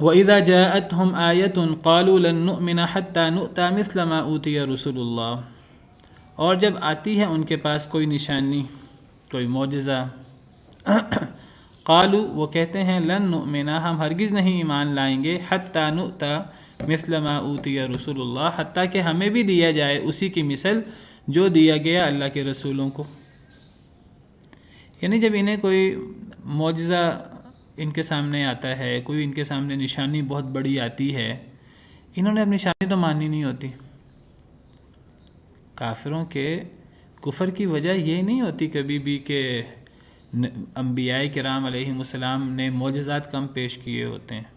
وَإِذَا جَاءَتْهُمْ آيَةٌ قَالُوا لَن نُؤْمِنَ حَتَّى نُؤْتَى مِثْلَ مَا أُوتِيَ رُسُلُ اللَّهِ، اور جب آتی ہے ان کے پاس کوئی نشانی، کوئی معجزہ، قالوا، وہ کہتے ہیں لن نؤمن، ہم ہرگز نہیں ایمان لائیں گے، حتی نؤتی مثل ما اوتی رسول اللہ، حتیٰ کہ ہمیں بھی دیا جائے اسی کی مثل جو دیا گیا اللہ کے رسولوں کو۔ یعنی جب انہیں کوئی معجزہ ان کے سامنے آتا ہے، کوئی ان کے سامنے نشانی بہت بڑی آتی ہے، انہوں نے اپنی نشانی تو ماننی نہیں ہوتی۔ کافروں کے کفر کی وجہ یہ نہیں ہوتی کبھی بھی کہ انبیاء کرام علیہم السلام نے معجزات کم پیش کیے ہوتے ہیں۔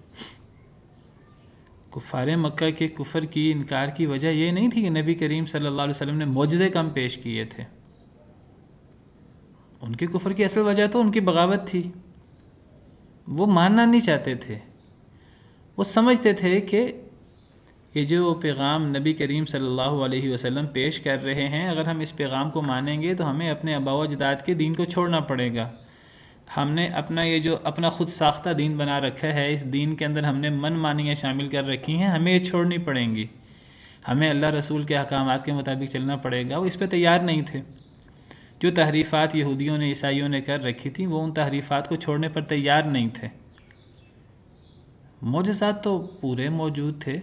کفار مکہ کے کفر کی انکار کی وجہ یہ نہیں تھی کہ نبی کریم صلی اللہ علیہ وسلم نے معجزے کم پیش کیے تھے، ان کے کفر کی اصل وجہ تو ان کی بغاوت تھی، وہ ماننا نہیں چاہتے تھے، وہ سمجھتے تھے کہ یہ جو پیغام نبی کریم صلی اللہ علیہ وسلم پیش کر رہے ہیں، اگر ہم اس پیغام کو مانیں گے تو ہمیں اپنے آباء و اجداد کے دین کو چھوڑنا پڑے گا۔ ہم نے اپنا خود ساختہ دین بنا رکھا ہے، اس دین کے اندر ہم نے من مانیاں شامل کر رکھی ہیں، ہمیں یہ چھوڑنی پڑیں گی، ہمیں اللہ رسول کے احکامات کے مطابق چلنا پڑے گا۔ وہ اس پہ تیار نہیں تھے۔ جو تحریفات یہودیوں نے، عیسائیوں نے کر رکھی تھیں، وہ ان تحریفات کو چھوڑنے پر تیار نہیں تھے۔ معجزات تو پورے موجود تھے،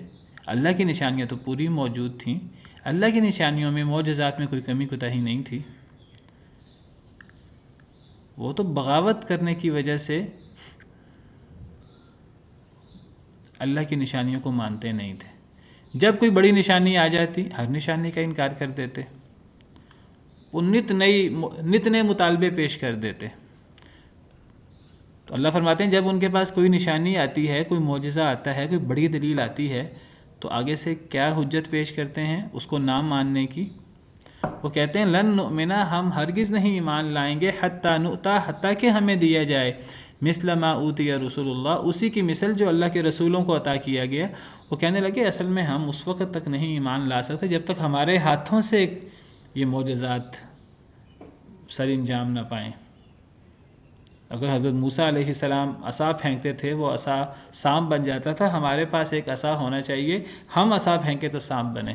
اللہ کی نشانیاں تو پوری موجود تھیں، اللہ کی نشانیوں میں، معجزات میں کوئی کمی کوتاہی نہیں تھی۔ وہ تو بغاوت کرنے کی وجہ سے اللہ کی نشانیوں کو مانتے نہیں تھے۔ جب کوئی بڑی نشانی آ جاتی ہر نشانی کا انکار کر دیتے، وہ نت نئے مطالبے پیش کر دیتے۔ تو اللہ فرماتے ہیں جب ان کے پاس کوئی نشانی آتی ہے، کوئی معجزہ آتا ہے، کوئی بڑی دلیل آتی ہے، تو آگے سے کیا حجت پیش کرتے ہیں اس کو نہ ماننے کی؟ وہ کہتے ہیں لن نؤمن، ہم ہرگز نہیں ایمان لائیں گے، حتی نؤتا، حتیٰ کہ ہمیں دیا جائے، مثل ما اوتی رسول اللہ، اسی کی مثل جو اللہ کے رسولوں کو عطا کیا گیا۔ وہ کہنے لگے اصل میں ہم اس وقت تک نہیں ایمان لا سکتے جب تک ہمارے ہاتھوں سے یہ معجزات سر انجام نہ پائیں۔ اگر حضرت موسیٰ علیہ السلام عصا پھینکتے تھے، وہ عصا سانپ بن جاتا تھا، ہمارے پاس ایک عصا ہونا چاہیے، ہم عصا پھینکے تو سانپ بنے۔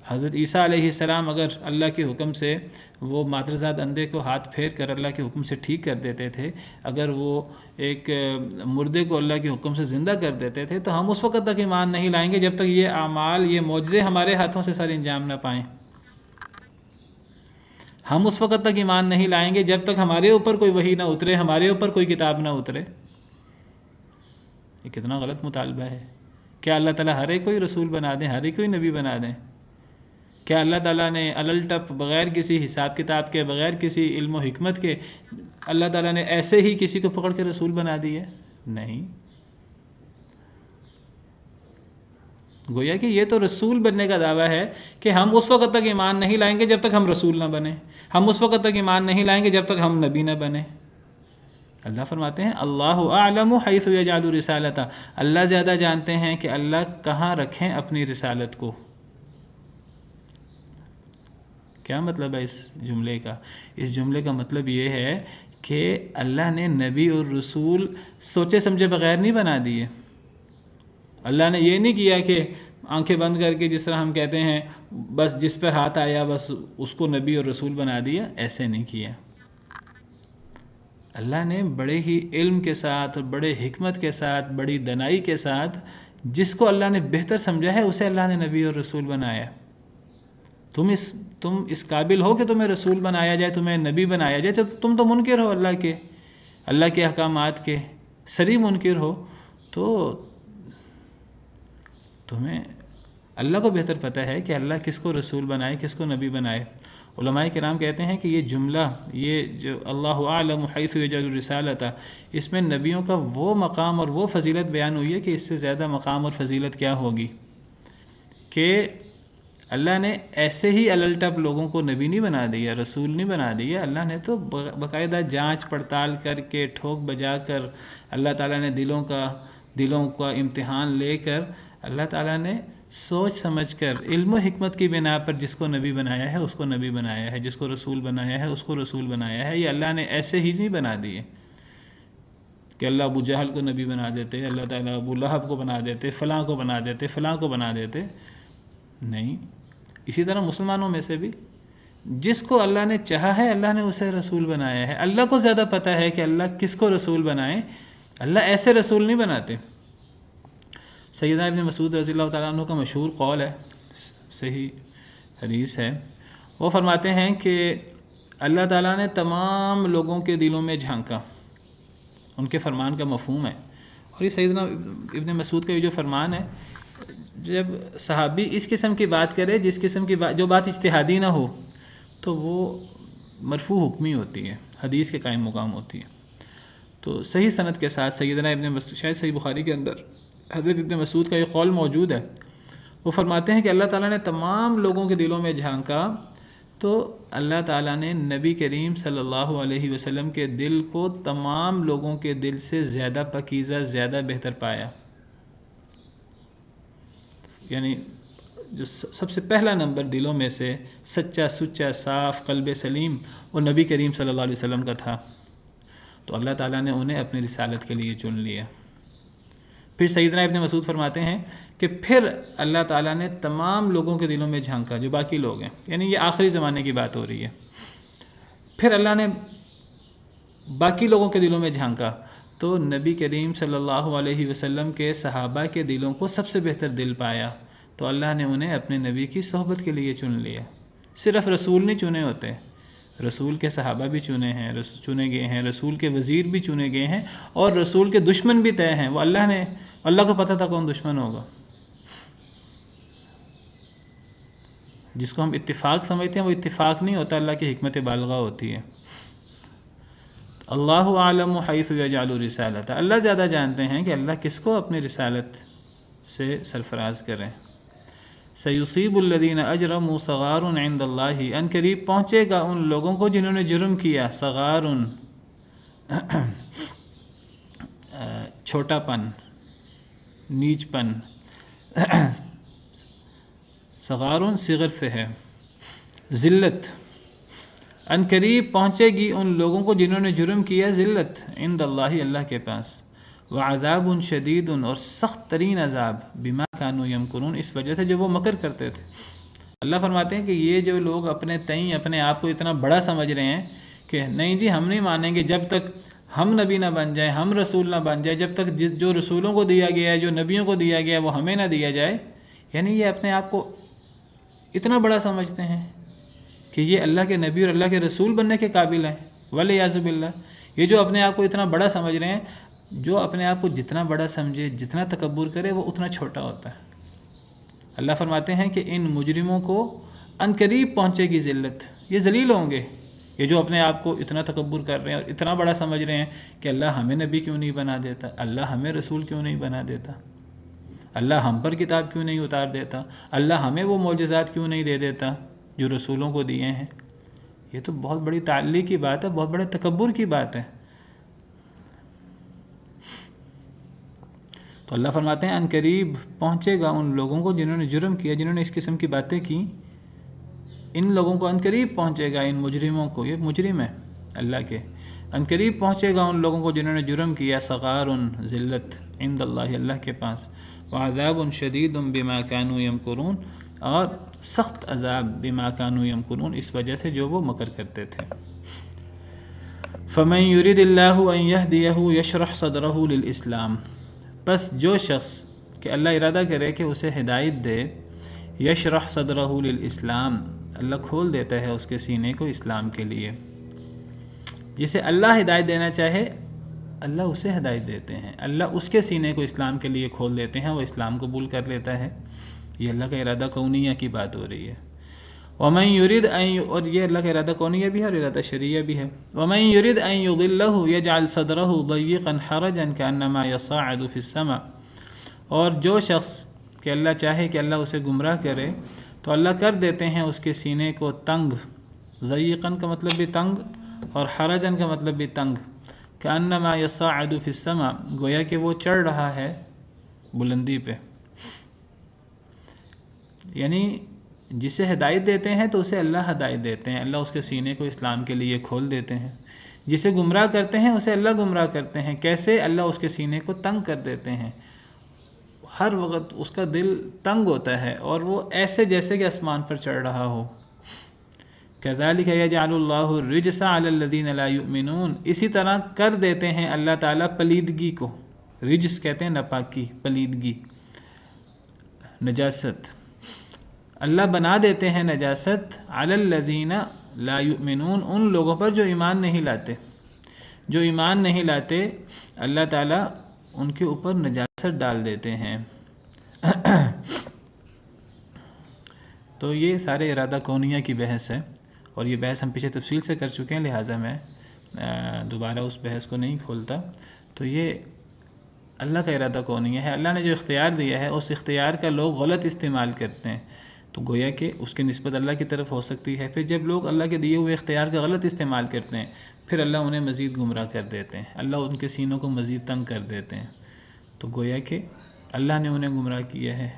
حضرت عیسیٰ علیہ السلام اگر اللہ کے حکم سے وہ مادرزاد اندھے کو ہاتھ پھیر کر اللہ کے حکم سے ٹھیک کر دیتے تھے، اگر وہ ایک مردے کو اللہ کے حکم سے زندہ کر دیتے تھے، تو ہم اس وقت تک ایمان نہیں لائیں گے جب تک یہ اعمال، یہ معجزے ہمارے ہاتھوں سے سر انجام نہ پائیں۔ ہم اس وقت تک ایمان نہیں لائیں گے جب تک ہمارے اوپر کوئی وحی نہ اترے، ہمارے اوپر کوئی کتاب نہ اترے۔ یہ کتنا غلط مطالبہ ہے۔ کیا اللہ تعالیٰ ہر ایک کوئی رسول بنا دیں، ہر ایک کوئی نبی بنا دیں؟ کیا اللہ تعالیٰ نے الٹپ بغیر کسی حساب کتاب کے، بغیر کسی علم و حکمت کے، اللہ تعالیٰ نے ایسے ہی کسی کو پکڑ کے رسول بنا دیے؟ نہیں۔ گویا کہ یہ تو رسول بننے کا دعویٰ ہے کہ ہم اس وقت تک ایمان نہیں لائیں گے جب تک ہم رسول نہ بنیں، ہم اس وقت تک ایمان نہیں لائیں گے جب تک ہم نبی نہ بنیں۔ اللہ فرماتے ہیں اللہ اعلم حیث یجعل رسالتہ، اللہ زیادہ جانتے ہیں کہ اللہ کہاں رکھیں اپنی رسالت کو۔ کیا مطلب ہے اس جملے کا؟ اس جملے کا مطلب یہ ہے کہ اللہ نے نبی اور رسول سوچے سمجھے بغیر نہیں بنا دیے۔ اللہ نے یہ نہیں کیا کہ آنکھیں بند کر کے جس طرح ہم کہتے ہیں بس جس پر ہاتھ آیا بس اس کو نبی اور رسول بنا دیا، ایسے نہیں کیا۔ اللہ نے بڑے ہی علم کے ساتھ اور بڑے حکمت کے ساتھ، بڑی دانائی کے ساتھ، جس کو اللہ نے بہتر سمجھا ہے اسے اللہ نے نبی اور رسول بنایا۔ تم اس قابل ہو کہ تمہیں رسول بنایا جائے، تمہیں نبی بنایا جائے، تو تم تو منکر ہو اللہ کے احکامات کے، سری منکر ہو، تو تمہیں اللہ کو بہتر پتہ ہے کہ اللہ کس کو رسول بنائے، کس کو نبی بنائے۔ علماء کرام کہتے ہیں کہ یہ جملہ، یہ جو اللہ اعلم حیث یجعل رسالتہ، اس میں نبیوں کا وہ مقام اور وہ فضیلت بیان ہوئی ہے کہ اس سے زیادہ مقام اور فضیلت کیا ہوگی کہ اللہ نے ایسے ہی الٹپ لوگوں کو نبی نہیں بنا دیا، رسول نہیں بنا دیا۔ اللہ نے تو باقاعدہ جانچ پڑتال کر کے، ٹھوک بجا کر، اللہ تعالیٰ نے دلوں کا امتحان لے کر، اللہ تعالیٰ نے سوچ سمجھ کر علم و حکمت کی بنا پر جس کو نبی بنایا ہے اس کو نبی بنایا ہے، جس کو رسول بنایا ہے اس کو رسول بنایا ہے۔ یہ اللہ نے ایسے ہی نہیں بنا دیے کہ اللہ ابو جہل کو نبی بنا دیتے، اللہ تعالیٰ ابو لہب کو بنا دیتے، فلاں کو بنا دیتے، فلاں کو بنا دیتے، نہیں۔ اسی طرح مسلمانوں میں سے بھی جس کو اللہ نے چاہا ہے اللہ نے اسے رسول بنایا ہے۔ اللہ کو زیادہ پتہ ہے کہ اللہ کس کو رسول بنائے، اللہ ایسے رسول نہیں بناتے۔ سیدنا ابن مسعود رضی اللہ تعالیٰ عنہ کا مشہور قول ہے، صحیح حدیث ہے، وہ فرماتے ہیں کہ اللہ تعالیٰ نے تمام لوگوں کے دلوں میں جھانکا، ان کے فرمان کا مفہوم ہے۔ اور یہ سیدنا ابن مسعود کا یہ جو فرمان ہے، جب صحابی اس قسم کی بات کرے، جس قسم کی بات، جو بات اجتہادی نہ ہو، تو وہ مرفوع حکمی ہوتی ہے، حدیث کے قائم مقام ہوتی ہے۔ تو صحیح سند کے ساتھ سیدنا ابن مسعود، شاید صحیح بخاری کے اندر حضرت ابن مسعود کا یہ قول موجود ہے، وہ فرماتے ہیں کہ اللہ تعالیٰ نے تمام لوگوں کے دلوں میں جھانکا تو اللہ تعالیٰ نے نبی کریم صلی اللہ علیہ وسلم کے دل کو تمام لوگوں کے دل سے زیادہ پاکیزہ، زیادہ بہتر پایا۔ یعنی جو سب سے پہلا نمبر دلوں میں سے سچا سچا صاف قلب سلیم وہ نبی کریم صلی اللہ علیہ وسلم کا تھا، تو اللہ تعالیٰ نے انہیں اپنی رسالت کے لیے چن لیا۔ پھر سیدنا ابن مسعود فرماتے ہیں کہ پھر اللہ تعالیٰ نے تمام لوگوں کے دلوں میں جھانکا، جو باقی لوگ ہیں، یعنی یہ آخری زمانے کی بات ہو رہی ہے، پھر اللہ نے باقی لوگوں کے دلوں میں جھانکا تو نبی کریم صلی اللہ علیہ وسلم کے صحابہ کے دلوں کو سب سے بہتر دل پایا، تو اللہ نے انہیں اپنے نبی کی صحبت کے لیے چن لیا۔ صرف رسول نہیں چنے ہوتے، رسول کے صحابہ بھی چنے گئے ہیں، رسول کے وزیر بھی چنے گئے ہیں، اور رسول کے دشمن بھی طے ہیں۔ وہ اللہ کو پتہ تھا کون دشمن ہوگا۔ جس کو ہم اتفاق سمجھتے ہیں وہ اتفاق نہیں ہوتا، اللہ کی حکمت بالغہ ہوتی ہے۔ اللہ عالم حیث یجعل رسالتہ، اللہ زیادہ جانتے ہیں کہ اللہ کس کو اپنی رسالت سے سرفراز کریں۔ سیصیب الذین اجرموا صغار عند اللہ، ان قریب پہنچے گا ان لوگوں کو جنہوں نے جرم کیا، صغار چھوٹا پن، نیچ پن، صغار صغر سے ہے، ذلت، ان قریب پہنچے گی ان لوگوں کو جنہوں نے جرم کیا ذلت، عند اللہ اللہ کے پاس، وعذاب شدید، اور سخت ترین عذاب، بما کانوا یمکرون، اس وجہ سے جو وہ مکر کرتے تھے۔ اللہ فرماتے ہیں کہ یہ جو لوگ اپنے آپ کو اتنا بڑا سمجھ رہے ہیں کہ نہیں جی ہم نہیں مانیں گے جب تک ہم نبی نہ بن جائیں، ہم رسول نہ بن جائیں، جب تک جو رسولوں کو دیا گیا ہے، جو نبیوں کو دیا گیا ہے وہ ہمیں نہ دیا جائے، یعنی یہ اپنے آپ کو اتنا بڑا سمجھتے ہیں کہ یہ اللہ کے نبی اور اللہ کے رسول بننے کے قابل ہیں، والعیاذ باللہ۔ یہ جو اپنے آپ کو اتنا بڑا سمجھ رہے ہیں، جو اپنے آپ کو جتنا بڑا سمجھے، جتنا تکبر کرے، وہ اتنا چھوٹا ہوتا ہے۔ اللہ فرماتے ہیں کہ ان مجرموں کو ان قریب پہنچے گی ذلت، یہ ذلیل ہوں گے، یہ جو اپنے آپ کو اتنا تکبر کر رہے ہیں اور اتنا بڑا سمجھ رہے ہیں کہ اللہ ہمیں نبی کیوں نہیں بنا دیتا، اللہ ہمیں رسول کیوں نہیں بنا دیتا، اللہ ہم پر کتاب کیوں نہیں اتار دیتا، اللہ ہمیں وہ معجزات کیوں نہیں دے دیتا جو رسولوں کو دیے ہیں۔ یہ تو بہت بڑی تعلی کی بات ہے، بہت بڑے تکبر کی بات ہے۔ تو اللہ فرماتے ہیں ان قریب پہنچے گا ان لوگوں کو جنہوں نے جرم کیا، جنہوں نے اس قسم کی باتیں کی، ان لوگوں کو ان قریب پہنچے گا، ان مجرموں کو، یہ مجرم ہے اللہ کے، ان قریب پہنچے گا ان لوگوں کو جنہوں نے جرم کیا، صغار ذلت، عند اللہ اللہ کے پاس، وعذاب شدید بما کانوا یمکرون، اور سخت عذاب بما کانوا یمکرون، اس وجہ سے جو وہ مکر کرتے تھے۔ فمن یرید اللہ ان یہدیہ یشرح صدرہ للاسلام، پس جو شخص کہ اللہ ارادہ کرے کہ اسے ہدایت دے، یشرح صدرہ للاسلام، اللہ کھول دیتا ہے اس کے سینے کو اسلام کے لیے۔ جسے اللہ ہدایت دینا چاہے اللہ اسے ہدایت دیتے ہیں، اللہ اس کے سینے کو اسلام کے لیے کھول دیتے ہیں، وہ اسلام قبول کر لیتا ہے۔ یہ اللہ کا ارادہ کونیہ کی بات ہو رہی ہے۔ ومن یرید اور یہ اللہ کا ارادہ کونیہ بھی ہے اور ارادہ شرعیہ بھی ہے۔ ومن یرید ان یضلہ یجعل صدرہ ضیقا حرجا کانما یصعد فی السماء، اور جو شخص کہ اللہ چاہے کہ اللہ اسے گمراہ کرے تو اللہ کر دیتے ہیں اس کے سینے کو تنگ، ضیقاً کا مطلب بھی تنگ اور حرجاً کا مطلب بھی تنگ، کانما یصعد فی السماء، گویا کہ وہ چڑھ رہا ہے بلندی پہ۔ یعنی جسے ہدایت دیتے ہیں تو اسے اللہ ہدایت دیتے ہیں، اللہ اس کے سینے کو اسلام کے لیے کھول دیتے ہیں۔ جسے گمراہ کرتے ہیں اسے اللہ گمراہ کرتے ہیں، کیسے؟ اللہ اس کے سینے کو تنگ کر دیتے ہیں، ہر وقت اس کا دل تنگ ہوتا ہے اور وہ ایسے جیسے کہ آسمان پر چڑھ رہا ہو۔ کذالک یجعل اللہ الرجس علی الذین لا یؤمنون، اسی طرح کر دیتے ہیں اللہ تعالیٰ پلیدگی کو، رجس کہتے ہیں ناپاکی، پلیدگی، نجاست، اللہ بنا دیتے ہیں نجاست علی الذین لا یؤمنون، ان لوگوں پر جو ایمان نہیں لاتے، جو ایمان نہیں لاتے اللہ تعالیٰ ان کے اوپر نجاست ڈال دیتے ہیں۔ تو یہ سارے ارادہ کونیہ کی بحث ہے، اور یہ بحث ہم پیچھے تفصیل سے کر چکے ہیں، لہٰذا میں دوبارہ اس بحث کو نہیں کھولتا۔ تو یہ اللہ کا ارادہ کونیہ ہے، اللہ نے جو اختیار دیا ہے اس اختیار کا لوگ غلط استعمال کرتے ہیں، تو گویا کہ اس کی نسبت اللہ کی طرف ہو سکتی ہے۔ پھر جب لوگ اللہ کے دیے ہوئے اختیار کا غلط استعمال کرتے ہیں پھر اللہ انہیں مزید گمراہ کر دیتے ہیں، اللہ ان کے سینوں کو مزید تنگ کر دیتے ہیں، تو گویا کہ اللہ نے انہیں گمراہ کیا ہے۔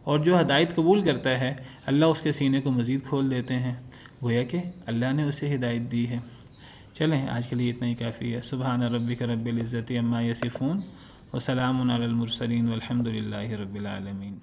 اور جو ہدایت قبول کرتا ہے اللہ اس کے سینے کو مزید کھول دیتے ہیں، گویا کہ اللہ نے اسے ہدایت دی ہے۔ چلیں آج کے لیے اتنا ہی کافی ہے۔ سبحان ربک رب العزت عما یصفون وسلام علی المرسلین والحمد للہ رب العالمین۔